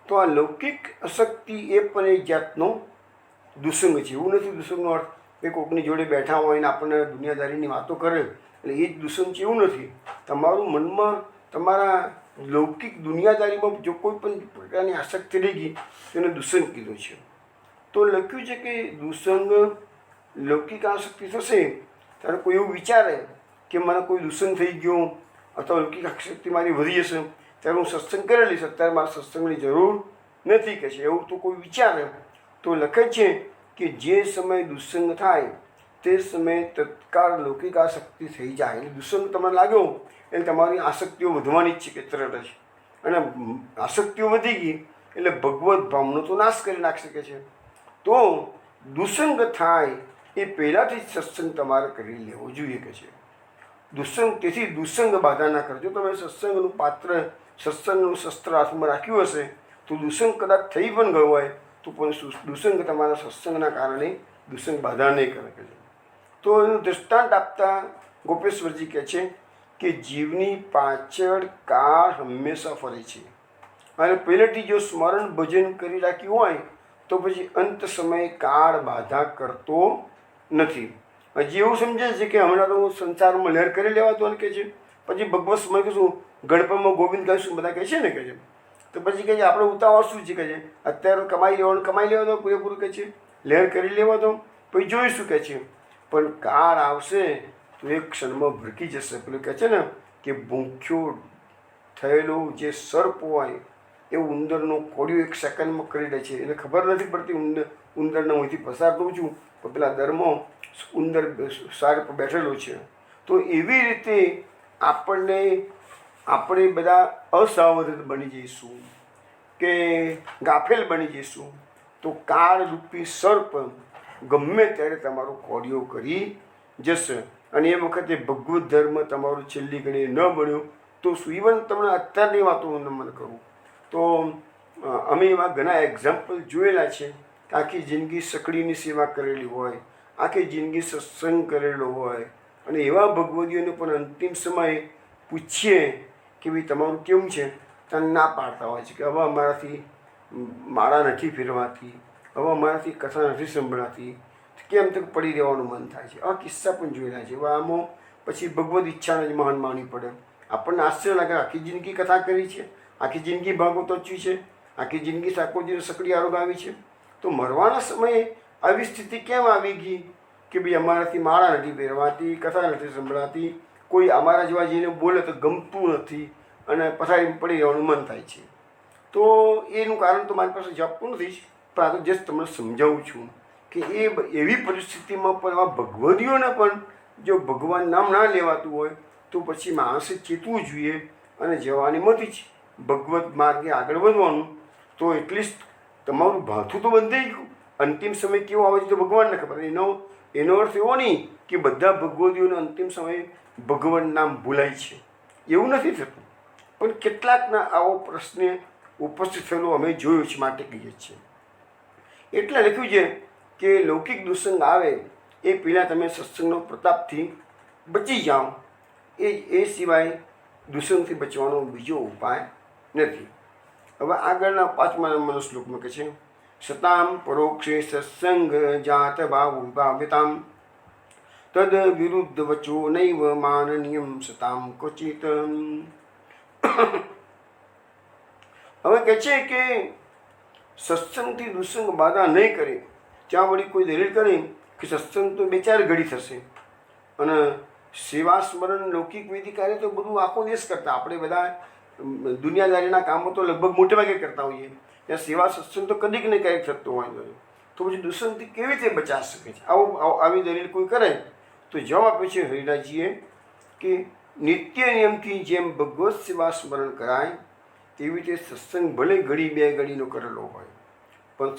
તો આ લૌકિક અશક્તિ એ પણ એક જાતનો દુસંગ છે. એવું નથી દુસંગનો અર્થ કે કોઈકની જોડે બેઠા હોય ને આપણને દુનિયાદારીની વાતો કરે એટલે એ જ દુસંગ છે, એવું નથી. તમારું મનમાં તમારા લૌકિક દુનિયાદારીમાં જો કોઈ પણ પ્રકારની આસક્તિ રહી ગઈ તેને દુસંગ કીધું છે. તો લખ્યું છે કે દુસંગ લૌકિક આસક્તિ થશે ત્યારે કોઈ એવું વિચારે કે મને કોઈ દુસંગ થઈ ગયો અથવા લૌકિક આસક્તિ મારી વધી જશે ત્યારે હું સત્સંગ કરી લઈશ, અત્યારે મારે સત્સંગની જરૂર નથી કે છે એવું તો કોઈ વિચારે. તો લખે છે કે જે સમયે દુસંગ થાય તે સમયે તત્કાળ લૌકિક આસક્તિ થઈ જાય. એટલે દુસંગ તમને લાગ્યો એટલે તમારી આસક્તિઓ વધવાની જ છે કે તરત જ, અને આસક્તિઓ વધી ગઈ એટલે ભગવત ભાવનો તો નાશ કરી નાખી શકે છે. તો દુસંગ થાય એ પહેલાંથી જ સત્સંગ તમારે કરી લેવો જોઈએ કે છે. દુસંગ તેથી દુસંગ બાધા ના કરજો. તમે સત્સંગનું પાત્ર સત્સંગનું શસ્ત્ર હાથમાં રાખ્યું હશે તો દુસંગ કદાચ થઈ પણ ગયો હોય તો પણ દુસંગ તમારા સત્સંગના કારણે દુસંગ બાધા નહીં કરે કે. તો એનું દૃષ્ટાંત આપતા ગોપેશ્વરજી કહે છે કે જીવની પાછળ કાળ હંમેશા ફરે છે અને પહેલેથી જો સ્મરણ ભજન કરી રાખ્યું હોય તો પછી અંત સમયે કાળ બાધા કરતો નથી. હજી એવું સમજે છે કે હમણાં તો સંસારમાં લહેર કરી લેવાતો કે છે, પછી ભગવત સમય કશું ગણપમાં ગોવિંદ કહીશું બધા કહે છે ને કે છે, તો પછી કહે છે આપણે ઉતાવળ શું છે કે છે અત્યારે કમાઈ લેવા દો પૂરેપૂરું કહે છે, લહેર કરી લેવા દો પછી જોઈશું કે છે. પણ કાળ આવશે તો એક ક્ષણમાં ભડકી જશે. પેલું કહે છે ને કે ભૂખ્યો થયેલો જે સર્પ હોય એ ઉંદરનો કોળિયો એક સેકન્ડમાં કરી દે છે, એને ખબર નથી પડતી. ઉંદરના હું અહીંથી પસાર થઉં છું તો પેલા દરમાં ઉંદર સર્પ બેઠેલો છે. તો એવી રીતે આપણે બધા અસાવધાન બની જઈશું કે ગાફેલ બની જઈશું તો કાળરૂપી સર્પ ગમે ત્યારે તમારો કોળિયો કરી જશે. અને એ વખતે ભગવત ધર્મ તમારું છેલ્લી ઘડી ન બન્યો તો શું. ઇવન તમને અત્યારની વાતો હું મને કરું તો અમે એવા ઘણા એક્ઝામ્પલ જોયેલા છે કે આખી જિંદગી સકડીની સેવા કરેલી હોય, આખી જિંદગી સત્સંગ કરેલો હોય, અને એવા ભગવદીઓને પણ અંતિમ સમયે પૂછીએ કે ભાઈ તમારું કેવું છે, ત્યાં ના પાડતા હોય છે કે હવે અમારાથી માળા નથી ફેરવાતી, હવે અમારાથી કથા નથી સંભળાતી, કેમ તો પડી રહેવાનું મન થાય છે. આ કિસ્સા પણ જોયેલા છે. હવે આમાં પછી ભગવદ ઈચ્છાને જ મહાન માનવી પડે. આપણને આશ્ચર્ય લાગે આખી જિંદગી કથા કરી છે, આખી જિંદગી ભાગવત વાંચ્યું છે, આખી જિંદગી ઠાકોરજીને સકડી આરોગ આવી છે, તો મરવાના સમયે આવી સ્થિતિ કેમ આવી ગઈ કે ભાઈ અમારાથી માળા નથી પહેરવાતી, કથા નથી સંભળાતી, કોઈ અમારા જેવા જઈને બોલે તો ગમતું નથી અને પથારી પડી રહેવાનું મન થાય છે. તો એનું કારણ તો મારી પાસે જવાબ પણ નથી, પણ આ તો જસ્ટ તમને સમજાવું છું કે એવી પરિસ્થિતિમાં પણ આવા ભગવદીઓને પણ જો ભગવાન નામ ના લેવાતું હોય તો પછી માણસે ચેતવું જોઈએ અને જવાની મતી જ ભગવત માર્ગે આગળ વધવાનું. તો એટલીસ્ટ તમારું ભાથું તો બંધાઈ ગયું. અંતિમ સમય કેવો આવે છે તો ભગવાનને ખબર. એનો અર્થ એવો નહીં કે બધા ભગવદીઓને અંતિમ સમયે ભગવાન નામ ભૂલાય છે, એવું નથી થતું. પણ કેટલાકના આવો પ્રશ્ન ઉપસ્થિત થયેલો અમે જોયું છે, માટે કહીએ છીએ. એટલે લખ્યું છે કે લૌકિક દુસંગ આવે એ પહેલાં તમે સત્સંગનો પ્રતાપથી બચી જાઓ, એ સિવાય દુસંગથી બચવાનો બીજો ઉપાય નથી. હવે આગળના 5મા નંબરનો શ્લોકમાં કહે છે સતામ પરોક્ષે સત્સંગ જાત ભાવ્યતામ તદ વિરુદ્ધ વચો નૈવ માનનીયમ સતામ ક્વચિત. હવે કહે છે કે સત્સંગથી દુસંગ બાધા નહીં કરે. ત્યાં વળી કોઈ દલીલ કરે કે સત્સંગ તો 2-4 ઘડી થશે અને સેવા સ્મરણ લૌકિક વિધિ કાર્ય તો બધું આખો દેશ કરતા, આપણે બધા દુનિયાદારીના કામો તો લગભગ મોટે ભાગે કરતા હોઈએ, ત્યાં સેવા સત્સંગ તો કદીક ને ક્યારેક થતો હોય. તો પછી દુસંગથી કેવી રીતે બચા શકે છે? આવી દલીલ કોઈ કરે તો જવાબ આપ્યો છે હરિરાજજીએ કે નિત્ય નિયમથી જેમ ભગવત સેવા સ્મરણ કરાય તેવી રીતે સત્સંગ ભલે ઘડી બે ઘડીનો કરેલો હોય, પણ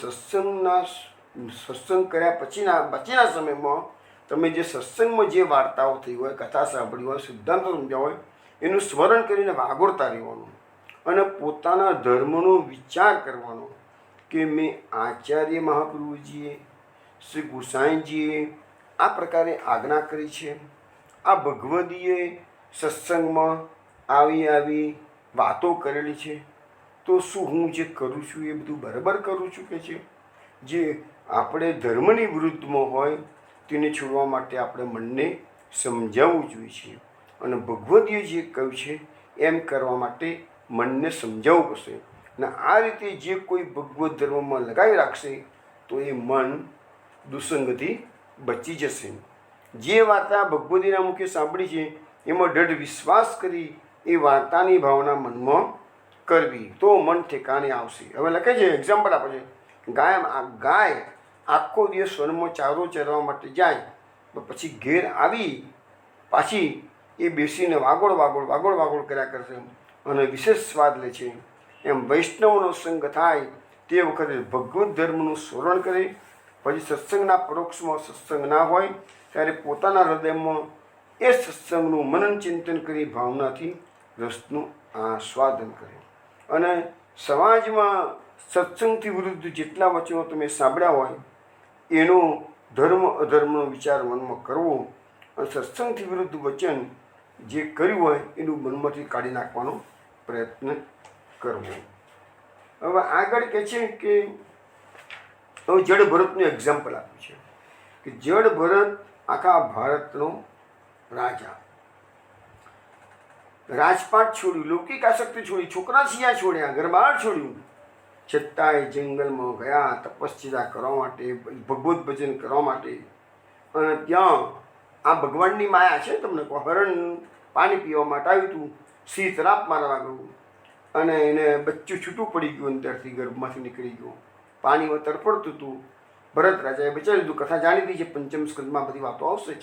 સત્સંગ કર્યા પછીના સમયમાં તમે જે સત્સંગમાં જે વાર્તાઓ થઈ હોય, કથા સાંભળી હોય, સિદ્ધાંતો સમજ્યા હોય, એનું સ્મરણ કરીને વાગોળતા રહેવાનું અને પોતાના ધર્મનો વિચાર કરવાનો કે મેં આચાર્ય મહાપ્રભુજીએ, શ્રી ગુસાઈજીએ આ પ્રકારે આજ્ઞા કરી છે, આ ભગવદીએ સત્સંગમાં આવી વાતો કરેલી છે, તો શું હું જે કરું છું એ બધું બરાબર કરું છું કે છે? જે આપણે ધર્મની વિરુદ્ધમાં હોય તેને છોડવા માટે આપણે મનને સમજાવવું જોઈએ છે અને ભગવદીએ જે કહ્યું છે એમ કરવા માટે મનને સમજાવવું પડશે. અને આ રીતે જે કોઈ ભગવત ધર્મમાં લગાવી રાખશે તો એ મન દુસંગથી બચી જશે. જે વાર્તા ભગવદીના મુખે સાંભળી છે એમાં દૃઢ વિશ્વાસ કરી એ વાર્તાની ભાવના મનમાં કરવી તો મન ઠેકાણે આવશે. હવે લખે છે, એક્ઝામ્પલ આપે છે, ગાય આખો દિવસ વનમાં ચારો ચરવા માટે જાય, પછી ઘેર આવી પાછી એ બેસીને વાગોળ કર્યા કરશે અને વિશેષ સ્વાદ લે છે. એમ વૈષ્ણવનો સંગ થાય તે વખતે ભગવત ધર્મનું સ્મરણ કરે, પછી સત્સંગના પરોક્ષમાં સત્સંગ ના હોય ત્યારે પોતાના હૃદયમાં એ સત્સંગનું મનન ચિંતન કરી ભાવનાથી રસનું આસ્વાદન કરે. અને સમાજમાં સત્સંગથી વિરુદ્ધ જેટલા વચનો તમે સાંભળ્યા હોય એનો ધર્મ અધર્મનો વિચાર મનમાં કરવો અને સત્સંગથી વિરુદ્ધ વચન જે કર્યું હોય એનું મનમાંથી કાઢી નાખવાનો પ્રયત્ન કરવો. હવે આગળ કહે છે કે હવે જડ ભરતનું એક્ઝામ્પલ આપ્યું છે કે જડ ભરત આખા ભારતનો રાજા, રાજપાટ છોડ્યું, લૌકિક આસક્તિ છોડી, છોકરા છિયા છોડ્યા, ઘરબાર છોડ્યું, છતાંય જંગલમાં ગયા તપશ્ચર્યા કરવા માટે, ભગવત ભજન કરવા માટે. અને ત્યાં આ ભગવાનની માયા છે, તમને કહો, હરણ પાણી પીવા માટે આવ્યું હતું, સિંહ તરાપ મારવા ગયું અને એને બચ્ચું છૂટું પડી ગયું, અંદરથી ગર્ભમાંથી નીકળી ગયું, પાણીમાં તરફડતું હતું. ભરત રાજાએ બચાવી દીધું. કથા જાણીતી છે, પંચમ સ્કંદમાં બધી વાતો આવશે જ.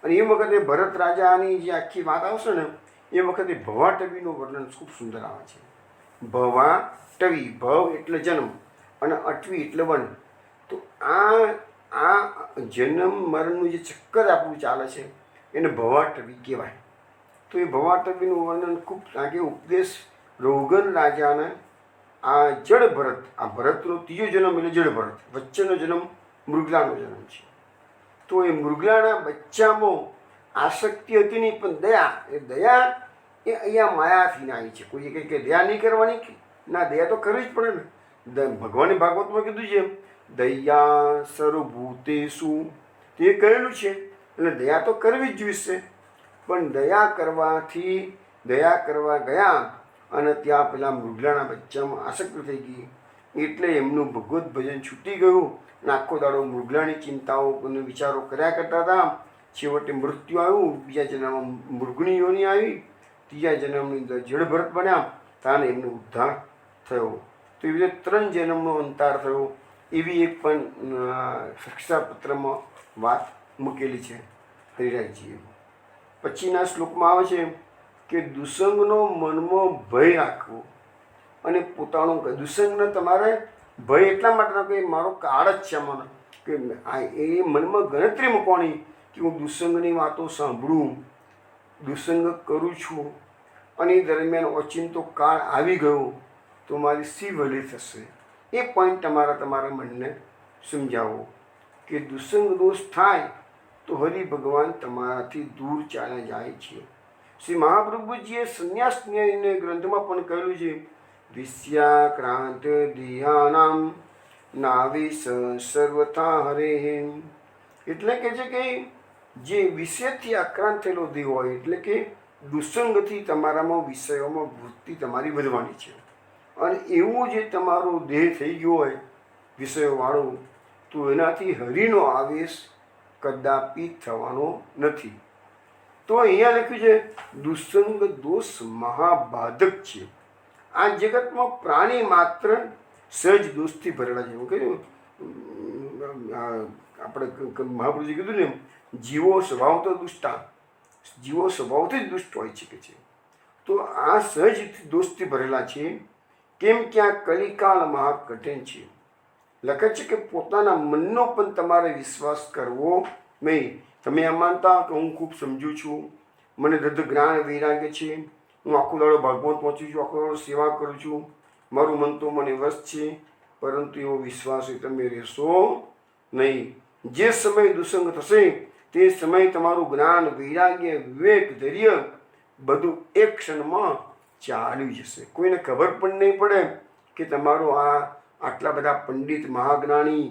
અને એ વખતે ભરત રાજાની જે આખી વાત આવશે ને એ વખતે ભવાટવીનું વર્ણન ખૂબ સુંદર આવે છે. ભવાટવી, ભવ એટલે જન્મ અને અટવી એટલે વન. તો આ જન્મ મરણનું જે ચક્કર આપણું ચાલે છે એને ભવાટવી કહેવાય. તો એ ભવાટવીનું વર્ણન ખૂબ લાગે. ઉપદેશ રોગન રાજાને આ જડ ભરત, આ ભરતનો ત્રીજો જન્મ એટલે જડ ભરત, વચ્ચેનો જન્મ મૃગલાનો જન્મ છે. તો એ મૃગલાના બચ્ચામાં આસક્તિ હતી નહીં, પણ દયા એ અહીંયા માયાથી ના આવી છે. કોઈ કંઈ કે દયા નહીં કરવાની કે ના, દયા તો કરવી જ પડે ને. ભગવાને ભાગવતમાં કીધું છે દયા સર્વભૂતેષુ, તે કહેલું છે, એટલે દયા તો કરવી જ જોઈશે. પણ દયા કરવા ગયા અને ત્યાં પેલા મૃગલાના બચ્ચામાં આસક્તિ થઈ ગઈ એટલે એમનું ભગવત ભજન છૂટી ગયું અને આખો દાડો મૃગલાની ચિંતાઓ અને વિચારો કર્યા કરતા હતા. છેવટે મૃત્યુ આવ્યું, બીજા જન્મમાં મૃગની યોની આવી, ત્રીજા જન્મની અંદર જડ ભરત બન્યા, તાને એમનો ઉદ્ધાર થયો. તો એવી રીતે 3 જન્મનો અંતર થયો. એવી એક પણ શિક્ષાપત્રમાં વાત મૂકેલી છે હરિરાજજીએ. પછીના શ્લોકમાં આવે છે કે દુસંગનો મનમાં ભય રાખવો અને પોતાનો દુસંગને તમારે ભય એટલા માટે રાખવો કે મારો કાળ જ છે મને, કે એ મનમાં ગણતરી મૂકવાની કે હું દુસંગની વાતો સાંભળું, દુસંગ કરું છું અને એ દરમિયાન ઓચિંતો કાળ આવી ગયો તો મારી શી ભલી થશે. એ પોઈન્ટ તમારા મનને સમજાવો કે દુસંગ દોષ થાય તો હરિ ભગવાન તમારાથી દૂર ચાલ્યા જાય છે. શ્રી મહાપ્રભુજીએ સંન્યાસ ન્યાયને ગ્રંથમાં પણ કહેલું છે, વિષયાક્રાંત દિયાનામ નાવિસ સર્વથા હરે. એટલે કે છે કે જે વિષયથી આક્રાંત થયેલો દેહ હોય, એટલે કે દુસંગથી તમારામાં વિષયોમાં વૃત્તિ તમારી વધવાની છે. અને એવું જે તમારો દેહ થઈ ગયો હોય વિષયોવાળો, તો એનાથી હરિનો આવેશ કદાપી થવાનો નથી. તો અહીંયા લખ્યું છે દુસંગ દોષ મહાબાધક છે. આ જગતમાં પ્રાણી માત્ર સહજ દોષથી ભરેલા છે. એવું કહ્યું આપણે મહાપ્રભુજી કીધું ને જીવો સ્વભાવ તો જીવો સ્વભાવથી જ દુષ્ટ હોય છે કે છે. તો આ સહજ દોષથી ભરેલા છે. કેમ કે આ કલિકાળ મહાકઠિન છે. લખે છે કે પોતાના મનનો પણ તમારે વિશ્વાસ કરવો નહીં. તમે એમ માનતા કે હું ખૂબ સમજુ છું, મને દૃઢ જ્ઞાન વૈરાગ્ય છે, હું આખો દાડો ભાગવત પહોંચું છું, આખો દાડો સેવા કરું છું, મારું મન તો મને વશ છે, પરંતુ એવો વિશ્વાસ એ તમે રહેશો નહીં. જે સમય દુસંગ થશે તે સમય તમારું જ્ઞાન વૈરાગ્ય વિવેક ધૈર્ય બધું એક ક્ષણમાં ચાલી જશે. કોઈને ખબર પણ નહીં પડે કે તમારો આટલા બધા પંડિત મહાજ્ઞાની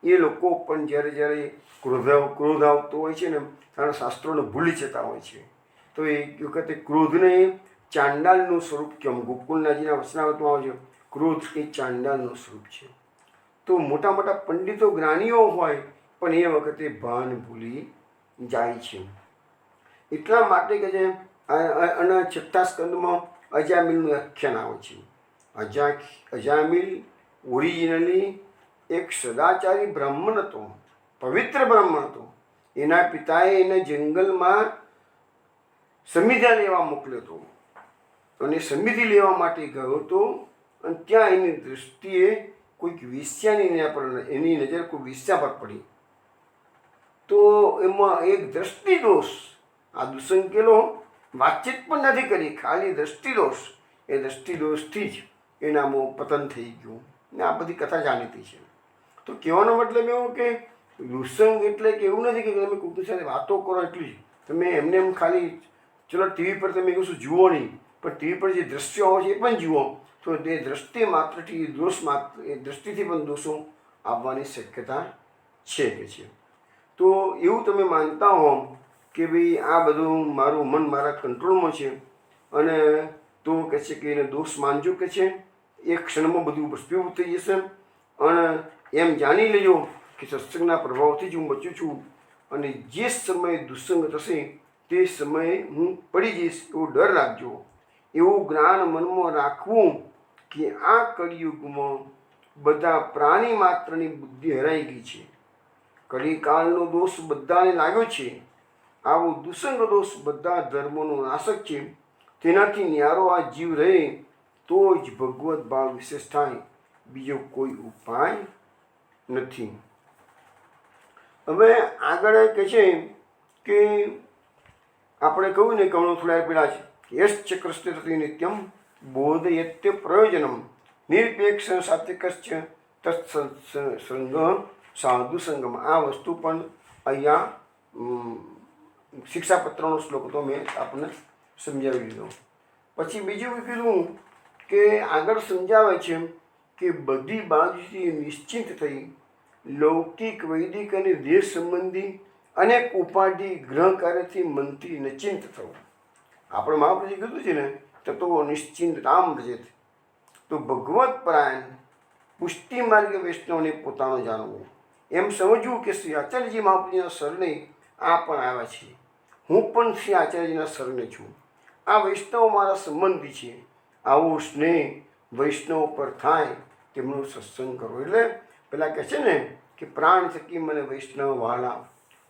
એ લોકો પણ જ્યારે ક્રોધ આવતો હોય છે ને ત્યારે શાસ્ત્રોને ભૂલી જતા હોય છે. તો એ વખતે ક્રોધને ચાંડાલનું સ્વરૂપ કેમ ગોકુલનાજીના વચનાવતમાં આવે છે, ક્રોધ એ ચાંડાલનું સ્વરૂપ છે. તો મોટા મોટા પંડિતો જ્ઞાનીઓ હોય પણ એ વખતે ભાન ભૂલી જાય છે. એટલા માટે કે જે અને છઠ્ઠા સ્કંદમાં અજામિલનું આખ્યાન આવે છે. અજામિલ ઓરિજિનલી એક સદાચારી બ્રાહ્મણ હતો, પવિત્ર બ્રાહ્મણ હતો. એના પિતાએ એને જંગલમાં સમિધા લેવા મોકલ્યો હતો અને સમિધિ લેવા માટે ગયો હતો. અને ત્યાં એની દૃષ્ટિએ કોઈક એની નજર કોઈ વેશ્યા પર પડી. તો એમાં એક દ્રષ્ટિ દોષ, આ દુસંકેલો વાતચીત પણ નથી કરી, ખાલી દ્રષ્ટિ દોષ, એ દ્રષ્ટિ દોષથી જ એનામાં પતન થઈ ગયું. ને આ બધી કથા જાણીતી છે. તો કહેવાનો મતલબ એવો કે દુસંગ એટલે કે એવું નથી કે તમે કોઈની સાથે વાતો કરો એટલી જ. તમે એમને એમ ખાલી ચલો ટીવી પર તમે કશું જુઓ નહીં, પણ ટીવી પર જે દ્રશ્યો આવે છે એ પણ જુઓ, તો તે દ્રષ્ટિ માત્રથી દોષ માત્ર એ દ્રષ્ટિથી પણ દોષો આવવાની શક્યતા છે કે છે. તો એવું તમે માનતા હો કે ભાઈ આ બધું મારું મન મારા કંટ્રોલમાં છે અને તો કહે છે કે એને દોષ માનજો કે છે, એક ક્ષણમાં બધું ભસ્મીભૂત થઈ જશે. અને એમ જાણી લેજો કે સત્સંગના પ્રભાવથી જ હું બચું છું અને જે સમયે દુસ્સંગ થશે તે સમયે હું પડી જઈશ એવો ડર રાખજો. એવું જ્ઞાન મનમાં રાખવું કે આ કળિયુગમાં બધા પ્રાણી માત્રની બુદ્ધિ હરાઈ ગઈ છે. કલિકાળનો દોષ બધાને લાગ્યો છે. આવો દુસંગ દોષ બધા ધર્મોનો નાશક છે. તેનાથી ન્યારો આ જીવ રહે તો જ ભગવત ભાવ વિશેષ થાય, બીજો કોઈ ઉપાય નથી. હવે આગળ કહે છે કે આપણે કહ્યું ને કવણો થોડા પેલા છે યશ્ચ કૃષ્ણ થતી નિત્યમ બોધયત્ય પ્રયોજનમ નિરપેક્ષ સાત્વિકશ્ચ તત્સંગ સાધુ સંગમ. આ વસ્તુ પણ અહીંયા શિક્ષાપત્રનો શ્લોક તો મેં આપણને સમજાવી દીધો. પછી બીજું કીધું કે આગળ સમજાવે છે કે બધી બાજુથી નિશ્ચિંત થઈ લૌકિક વૈદિક અને દેહ સંબંધી અનેક ઉપાધિ ગ્રહ કાર્યથી મનથી નિશ્ચિંત થવું. આપણે મહાપ્રભુએ કીધું છે ને તતો નિશ્ચિંત રામ રજત. તો ભગવત પરાયણ પુષ્ટિ માર્ગે વૈષ્ણવને પોતાનો જાણવું, એમ સમજવું કે શ્રી આચાર્યજી મહાપ્રભુજીના શરણે આ પણ આવ્યા છે, હું પણ શ્રી આચાર્યજીના શરણે છું, આ વૈષ્ણવ મારા સંબંધી છે. આવો સ્નેહ વૈષ્ણવ પર થાય તેમનો સત્સંગ કરવો. એટલે પેલા કહે છે ને કે પ્રાણ થકી મને વૈષ્ણવ વહાલા.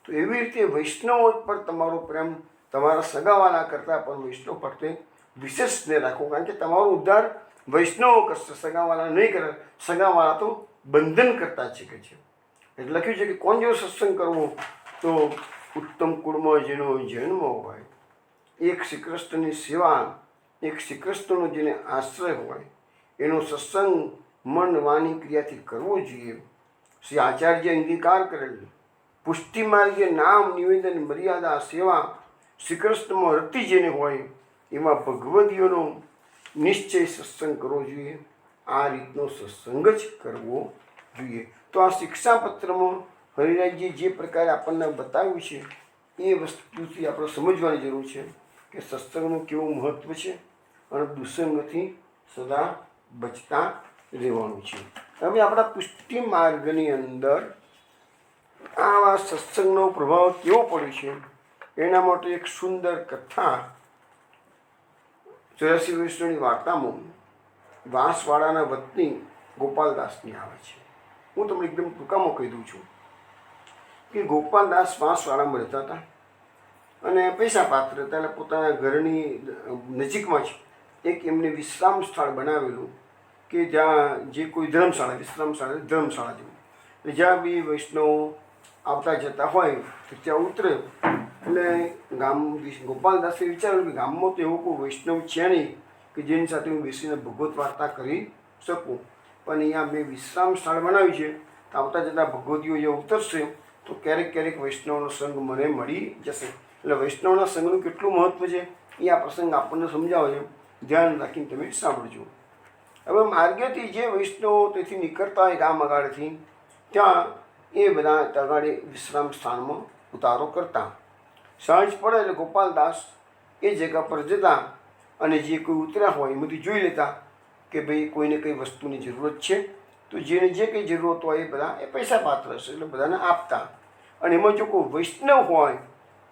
તો એવી રીતે વૈષ્ણવ પર તમારો પ્રેમ તમારા સગાવાલા કરતાં પણ વૈષ્ણવ પ્રત્યે વિશેષ સ્નેહ રાખો, કારણ કે તમારો ઉદ્ધાર વૈષ્ણવ કરશે, સગાવાલા નહીં કરે. સગાવાલા તો બંધન કરતા છે કે છે. એટલે લખ્યું છે કે કોણ જેવો સત્સંગ કરવો તો ઉત્તમ કુળમાં જેનો જન્મ હોય, એક શ્રી કૃષ્ણની સેવા, એક શ્રી કૃષ્ણનો જેને આશ્રય હોય એનો સત્સંગ મન વાણી ક્રિયાથી કરવો જોઈએ. શ્રી આચાર્ય અંગીકાર કરેલી પુષ્ટિ માર્ગે નામ નિવેદન મર્યાદા સેવા શ્રી કૃષ્ણમાં રતી જેને હોય એવા ભગવદીઓનો નિશ્ચય સત્સંગ કરવો જોઈએ. આ રીતનો સત્સંગ જ કરવો જોઈએ. તો આ શિક્ષાપત્રમાં હરિરાજજી જે પ્રકારે આપણને બતાવ્યું છે એ વસ્તુથી આપણે સમજવાની જરૂર છે કે સત્સંગનું કેવું મહત્ત્વ છે અને દુસંગથી સદા બચતા રહેવાનું છે. હવે આપણા પુષ્ટિ માર્ગની અંદર આવા સત્સંગનો પ્રભાવ કેવો પડ્યો છે એના માટે એક સુંદર કથા 84 વૈષ્ણવની વાર્તામાં વાંસવાડાના વતની ગોપાલદાસની આવે છે. હું તમને એકદમ ટૂંકામાં કહી દઉં છું કે ગોપાલદાસ વાંસવાડામાં રહેતા હતા અને પૈસા પાત્ર હતા. એટલે પોતાના ઘરની નજીકમાં જ એક એમને વિશ્રામ સ્થળ બનાવેલું કે જ્યાં જે કોઈ ધર્મશાળા ધર્મશાળા જેવું, એટલે જ્યાં બી વૈષ્ણવ આવતા જતા હોય તો ત્યાં ઉતરે. એટલે ગોપાલદાસે વિચાર્યું કે ગામમાં તો એવો કોઈ વૈષ્ણવ છે નહીં કે જેની સાથે હું બેસીને ભગવત વાર્તા કરી શકું, પણ અહીંયા મેં વિશ્રામ સ્થળ બનાવ્યું છે. તો આવતા જતાં ભગવતીઓ જે ઉતરશે તો ક્યારેક ક્યારેક વૈષ્ણવનો સંગ મને મળી જશે. એટલે વૈષ્ણવના સંઘનું કેટલું મહત્ત્વ છે એ આ પ્રસંગ આપણને સમજાવે છે. ધ્યાન રાખીને તમે સાંભળજો. હવે માર્ગેથી જે વૈષ્ણવો તેથી નીકળતા હોય ગામ અગાડેથી, ત્યાં એ બધા તગાડે વિશ્રામ સ્થાનમાં ઉતારો કરતા. સાંજ પડે એટલે ગોપાલદાસ એ જગ્યા પર જતા અને જે કોઈ ઉતર્યા હોય એમાંથી જોઈ લેતા કે ભાઈ કોઈને કંઈ વસ્તુની જરૂરત છે, તો જેને જે કંઈ જરૂરત હોય એ બધા એ પૈસા પાત્ર હશે એટલે બધાને આપતા. અને એમાં જો કોઈ વૈષ્ણવ હોય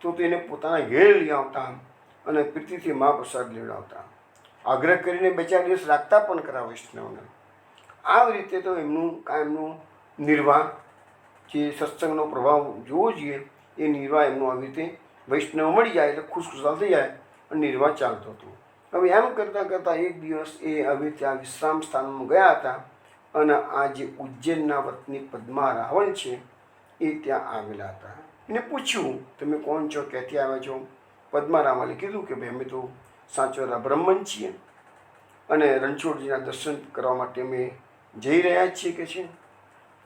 તો તેને પોતાના ઘેર લઈ આવતા અને પ્રીતિથી મહાપ્રસાદ લેવડાવતા. આગ્રહ કરીને 2-4 દિવસ રાખતા પણ ખરા વૈષ્ણવને. આવી રીતે તો એમનું કાયમનું નિર્વાહ, જે સત્સંગનો પ્રભાવ જોવો જોઈએ એ નિર્વાહ એમનો આવી રીતે વૈષ્ણવ મળી જાય એટલે ખુશખુશાલ થઈ જાય અને નિર્વાહ ચાલતો હતો. હવે એમ કરતાં કરતાં એક દિવસ એ હવે ત્યાં વિશ્રામ સ્થાનમાં ગયા હતા અને આ જે ઉજ્જૈનના વતની પદ્મા રાવણ છે એ ત્યાં આવેલા હતા. એને પૂછ્યું, તમે કોણ છો, ક્યાંથી આવ્યા છો? પદ્મા રાવણે કીધું કે ભાઈ અમે તો સાચોરા બ્રાહ્મણ છીએ અને રણછોડજીના દર્શન કરવા માટે અમે જઈ રહ્યા છીએ કે છે.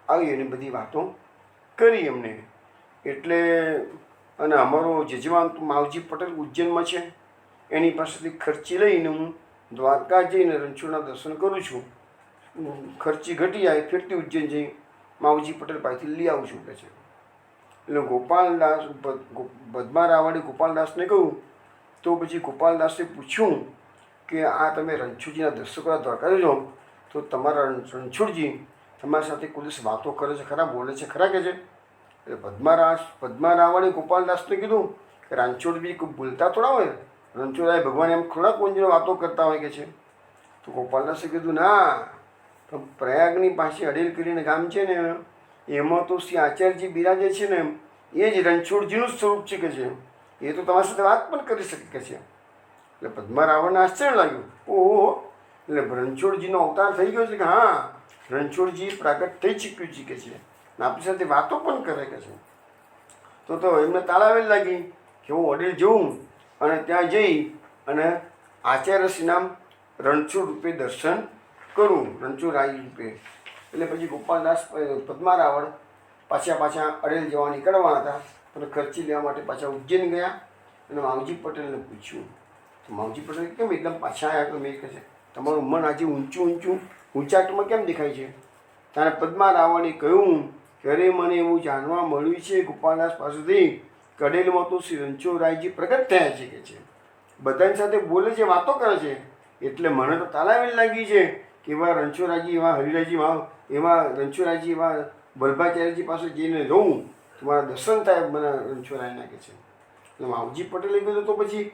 આવી એની બધી વાતો કરી એમને. એટલે અને અમારો જજમાન તો માવજી પટેલ ઉજ્જૈનમાં છે, એની પાસેથી ખર્ચી લઈને હું દ્વારકા જઈને રણછોડના દર્શન કરું છું. ખર્ચી ઘટી જાય ફેરતી ઉજ્જૈન જઈ માવજી પટેલ પાસેથી લઈ આવું છું કે છે. એટલે ગોપાલદાસ પદ્મા રાવણે ગોપાલદાસને કહ્યું. તો પછી ગોપાલદાસે પૂછ્યું કે આ તમે રણછોડજીના દર્શન કરવા દ્વારકા જજો તો તમારા રણછોડજી તમારી સાથે કોઈ દિવસ વાતો કરે છે ખરા, બોલે છે ખરા કે છે? એટલે પદ્મા રાવણે ગોપાલદાસને કીધું કે રણછોડજી કોઈ બોલતા થોડા હોય, રણછોડરાય ભગવાન એમ થોડા કોઈ વાતો કરતા હોય કે છે. તો ગોપાલદાસે કીધું ના, તો પ્રયાગની પાસે અડેલ કરીને ગામ છે ને એમાં તો શ્રી આચાર્યજી બિરાજે છે ને એ જ રણછોડજીનું જ સ્વરૂપ છે કે છે, એ તો તમારી સાથે વાત પણ કરી શકે કે છે. એટલે પદ્મા રાવણને આશ્ચર્ય લાગ્યું. ઓહો, એટલે રણછોડજીનો અવતાર થઈ ગયો છે કે હા, રણછોડજી પ્રાગટ થઈ ચૂક્યું છે કે છે, આપણી સાથે વાતો પણ કરે કે છે. તો એમને તાળાવેલ લાગી કે હું અડેલ જઉં અને ત્યાં જઈ અને આચાર્યશ્રી નામ રણછોડ રૂપે દર્શન કરું, રણછોડરાય રૂપે. એટલે પછી ગોપાલદાસ પદ્મા રાવણ પાછા અડેલ જવા નીકળવાના હતા, પણ ખર્ચી લેવા માટે પાછા ઉજ્જૈન ગયા અને માવજી પટેલને પૂછ્યું. તો માવજી પટેલ કેમ એકદમ પાછા આવ્યા? તો મેં કહે છે તમારું મન આજે ઊંચાટમાં કેમ દેખાય છે? ત્યારે પદ્મા રાવણે કહ્યું કે અરે મને એવું જાણવા મળ્યું છે ગોપાલદાસ પાસેથી કે અડેલમાં તો શ્રી રણછોડરાયજી પ્રગટ થયા છે કે છે, બધાની સાથે બોલે છે, વાતો કરે છે. એટલે મને તો તાલાવેલ લાગી છે કે એવા રણછોડરાયજી, એવા હરિરાયજી, એવા રણછોડરાયજી, એવા વલ્ભાચાર્યજી પાસે જઈને રહું તો મારા દર્શન થાય મને રણછોડરાયના કે છે. એટલે માવજી પટેલે કીધું તો પછી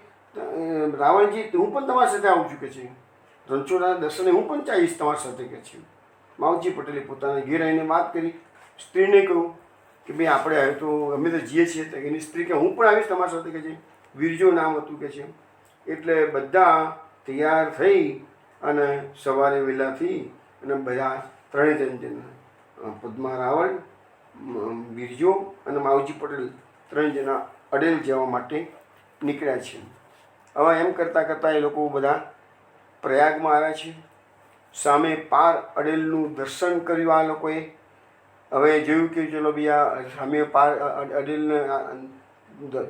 રાવણજી હું પણ તમારી સાથે આવું છું કે છે, રણછોડરાયના દર્શને હું પણ ચાહીશ તમારી સાથે કે છે. માવજી પટેલે પોતાના ઘેર આવીને વાત કરી. સ્ત્રીને કહ્યું કે ભાઈ આપણે હવે તો અમે તો જઈએ છીએ. તો એની સ્ત્રી કે હું પણ આવીશ તમારી સાથે કે છે. વીરજો નામ હતું કે છે. એટલે બધા તૈયાર થઈ અને સવારે વહેલાથી અને બધા 3 જણ પદ્મા રાવણ, વીરજો અને માવજી પટેલ 3 જણા અડેલ જવા માટે નીકળ્યા છે. હવે એમ કરતાં એ લોકો બધા પ્રયાગમાં આવ્યા છે. સામે પાર અડેલનું દર્શન કર્યું આ લોકોએ. હવે જોયું કે ચલો ભાઈ આ સામે પાર અડેલને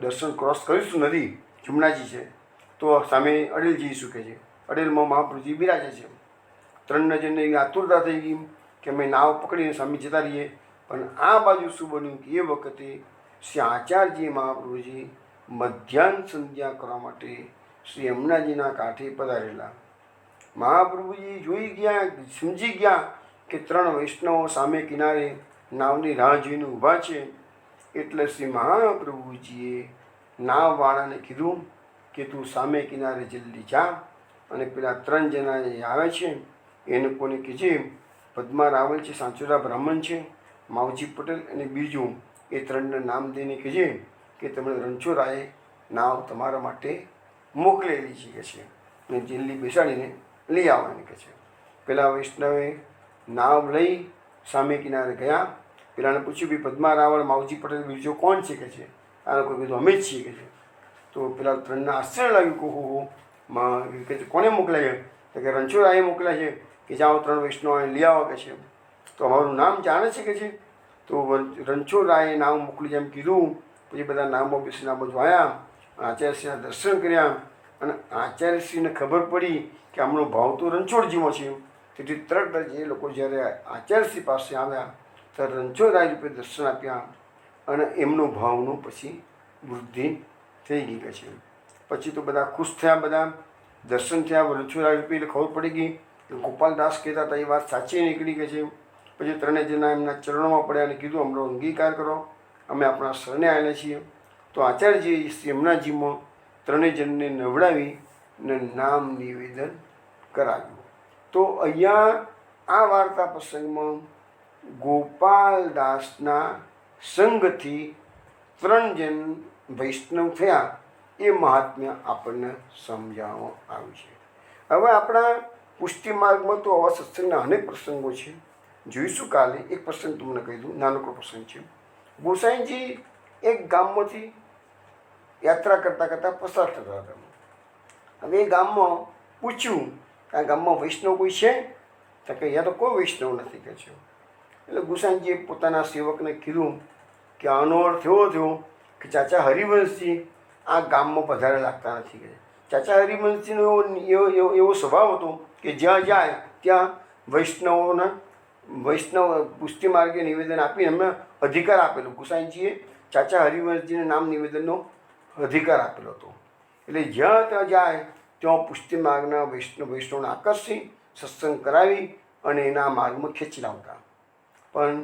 દર્શન ક્રોસ કરીશું નદી, જમનાજી છે, તો સામે અડેલ જઈશું કે છે. અડેલમાં મહાપ્રભુજી બિરાજે છે. 3 જણને એવી આતુરતા થઈ ગઈ કે અમે નાવ પકડીને સામે જતા રહીએ. પણ આ બાજુ શું બન્યું કે એ વખતે શ્રી આચાર્યજી મહાપ્રભુજી મધ્યાહન સંધ્યા કરવા માટે શ્રી યમુનાજીના કાંઠે પધારેલા. મહાપ્રભુજી જોઈ ગયા, સમજી ગયા કે 3 વૈષ્ણવો સામે કિનારે નાવની રાહ જોઈને ઊભા છે. એટલે શ્રી મહાપ્રભુજીએ નાવવાળાને કીધું કે તું સામે કિનારે જલ્દી જા અને પેલા 3 જણા જે આવે છે એને કોને કહેજે પદ્મા રાવણ છે, સાચોરા બ્રાહ્મણ છે, માવજી પટેલ અને બીજું એ ત્રણને નામ દઈને કહેજે કે તમને રણછોડરાયે નાવ તમારા માટે મોકલેલી છે કે છે, ને જેલની બેસાડીને લઈ આવવાની કે છે. પેલા વૈષ્ણવે નાવ લઈ સામે કિનારે ગયા. પેલાને પૂછ્યું કે પદ્મા રાવળ માવજી પટેલ બીજો કોણ છે કે છે. આ લોકો કીધું અમે જ છીએ કે છે. તો પેલા ત્રણને આશ્ચર્ય લાગ્યું કે હો માં કે કોને મોકલાય? તો કે રણછોડરાયે મોકલ્યા છે કે જાઓ 3 વૈષ્ણવ લઈ આવો કે છે. તો અમારું નામ જાણે છે કે છે. તો રણછોડરાયે નામ મોકલી જેમ કીધું. પછી બધા નામો બેસીને આ બાજુ આવ્યા, આચાર્યશ્રીના દર્શન કર્યા, અને આચાર્યશ્રીને ખબર પડી કે આમનો ભાવ તો રણછોડજીમાં છે. તેથી તરત જ એ લોકો જ્યારે આચાર્યશ્રી પાસે આવ્યા ત્યારે રણછોડરાય રૂપે દર્શન આપ્યા, અને એમનો ભાવનું પછી વૃદ્ધિ થઈ ગઈ કે છે. પછી તો બધા ખુશ થયા, બધા દર્શન થયા રણછોડરાય રૂપે. એટલે ખબર પડી ગઈ કે ગોપાલદાસ કહેતા હતા એ વાત સાચી નીકળી કે છે. પછી ત્રણેય જણા એમના ચરણોમાં પડ્યા અને કીધું અમરો અંગીકાર કરો, અમે આપણા શરણે આવેલા છીએ. તો આચાર્યજીએ યમુનાજીમાં ત્રણેય જણને નવડાવી ને નામ નિવેદન કરાવ્યું. તો અહીંયા આ વાર્તા પ્રસંગમાં ગોપાલદાસના સંગથી 3 જણ વૈષ્ણવ થયા એ મહાત્મ્ય આપણને સમજાવવામાં આવ્યું છે. હવે આપણા પુષ્ટિ માર્ગમાં તો આવા સત્સંગના અનેક પ્રસંગો છે, જોઈશું કાલે. એક પ્રસંગ તમને કહી દઉં, નાનકડો પ્રસંગ છે. ગોસાઈજી એક ગામમાંથી યાત્રા કરતાં કરતાં પસાર થતા હતા. હવે એ ગામમાં પૂછ્યું કે આ ગામમાં વૈષ્ણવ કોઈ છે? તો કે અહીંયા તો કોઈ વૈષ્ણવ નથી કે છે. એટલે ગોસાઈજીએ પોતાના સેવકને કીધું કે આનો અર્થ એવો થયો કે ચાચા હરિવંશજી આ ગામમાં પધારે લાગતા નથી કે. ચાચા હરિવંશજીનો એવો સ્વભાવ હતો કે જ્યાં જાય ત્યાં વૈષ્ણવ પુષ્ટિ માર્ગે નિવેદન આપીને એમને અધિકાર આપેલો. ગોસાઈજીએ ચાચા હરિવંશજીને નામ નિવેદનનો અધિકાર આપેલો હતો. એટલે જ્યાં ત્યાં જાય ત્યાં પુષ્ટિ માર્ગના વૈષ્ણવને આકર્ષી સત્સંગ કરાવી અને એના માર્ગમાં ખેંચી લાવતા. પણ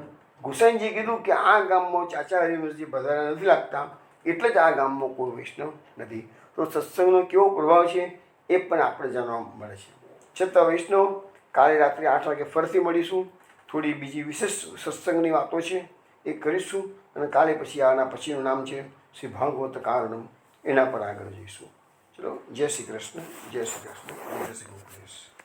ગોસાઈજીએ કીધું કે આ ગામમાં ચાચા હરિવંશજી પધાર્યા નથી લાગતા, એટલે જ આ ગામમાં કોઈ વૈષ્ણવ નથી. તો સત્સંગનો કેવો પ્રભાવ છે એ પણ આપણે જાણવા મળે છે. છતાં વૈષ્ણવ કાલે રાત્રે 8 વાગે ફરીથી મળીશું. થોડી બીજી વિશેષ સત્સંગની વાતો છે એ કરીશું, અને કાલે પછી આના પછીનું નામ છે શ્રી ભાગવત કારણમ, એના પર આગળ જઈશું. ચલો, જય શ્રી કૃષ્ણ, જય શ્રી કૃષ્ણ, જય શ્રી કૃષ્ણ.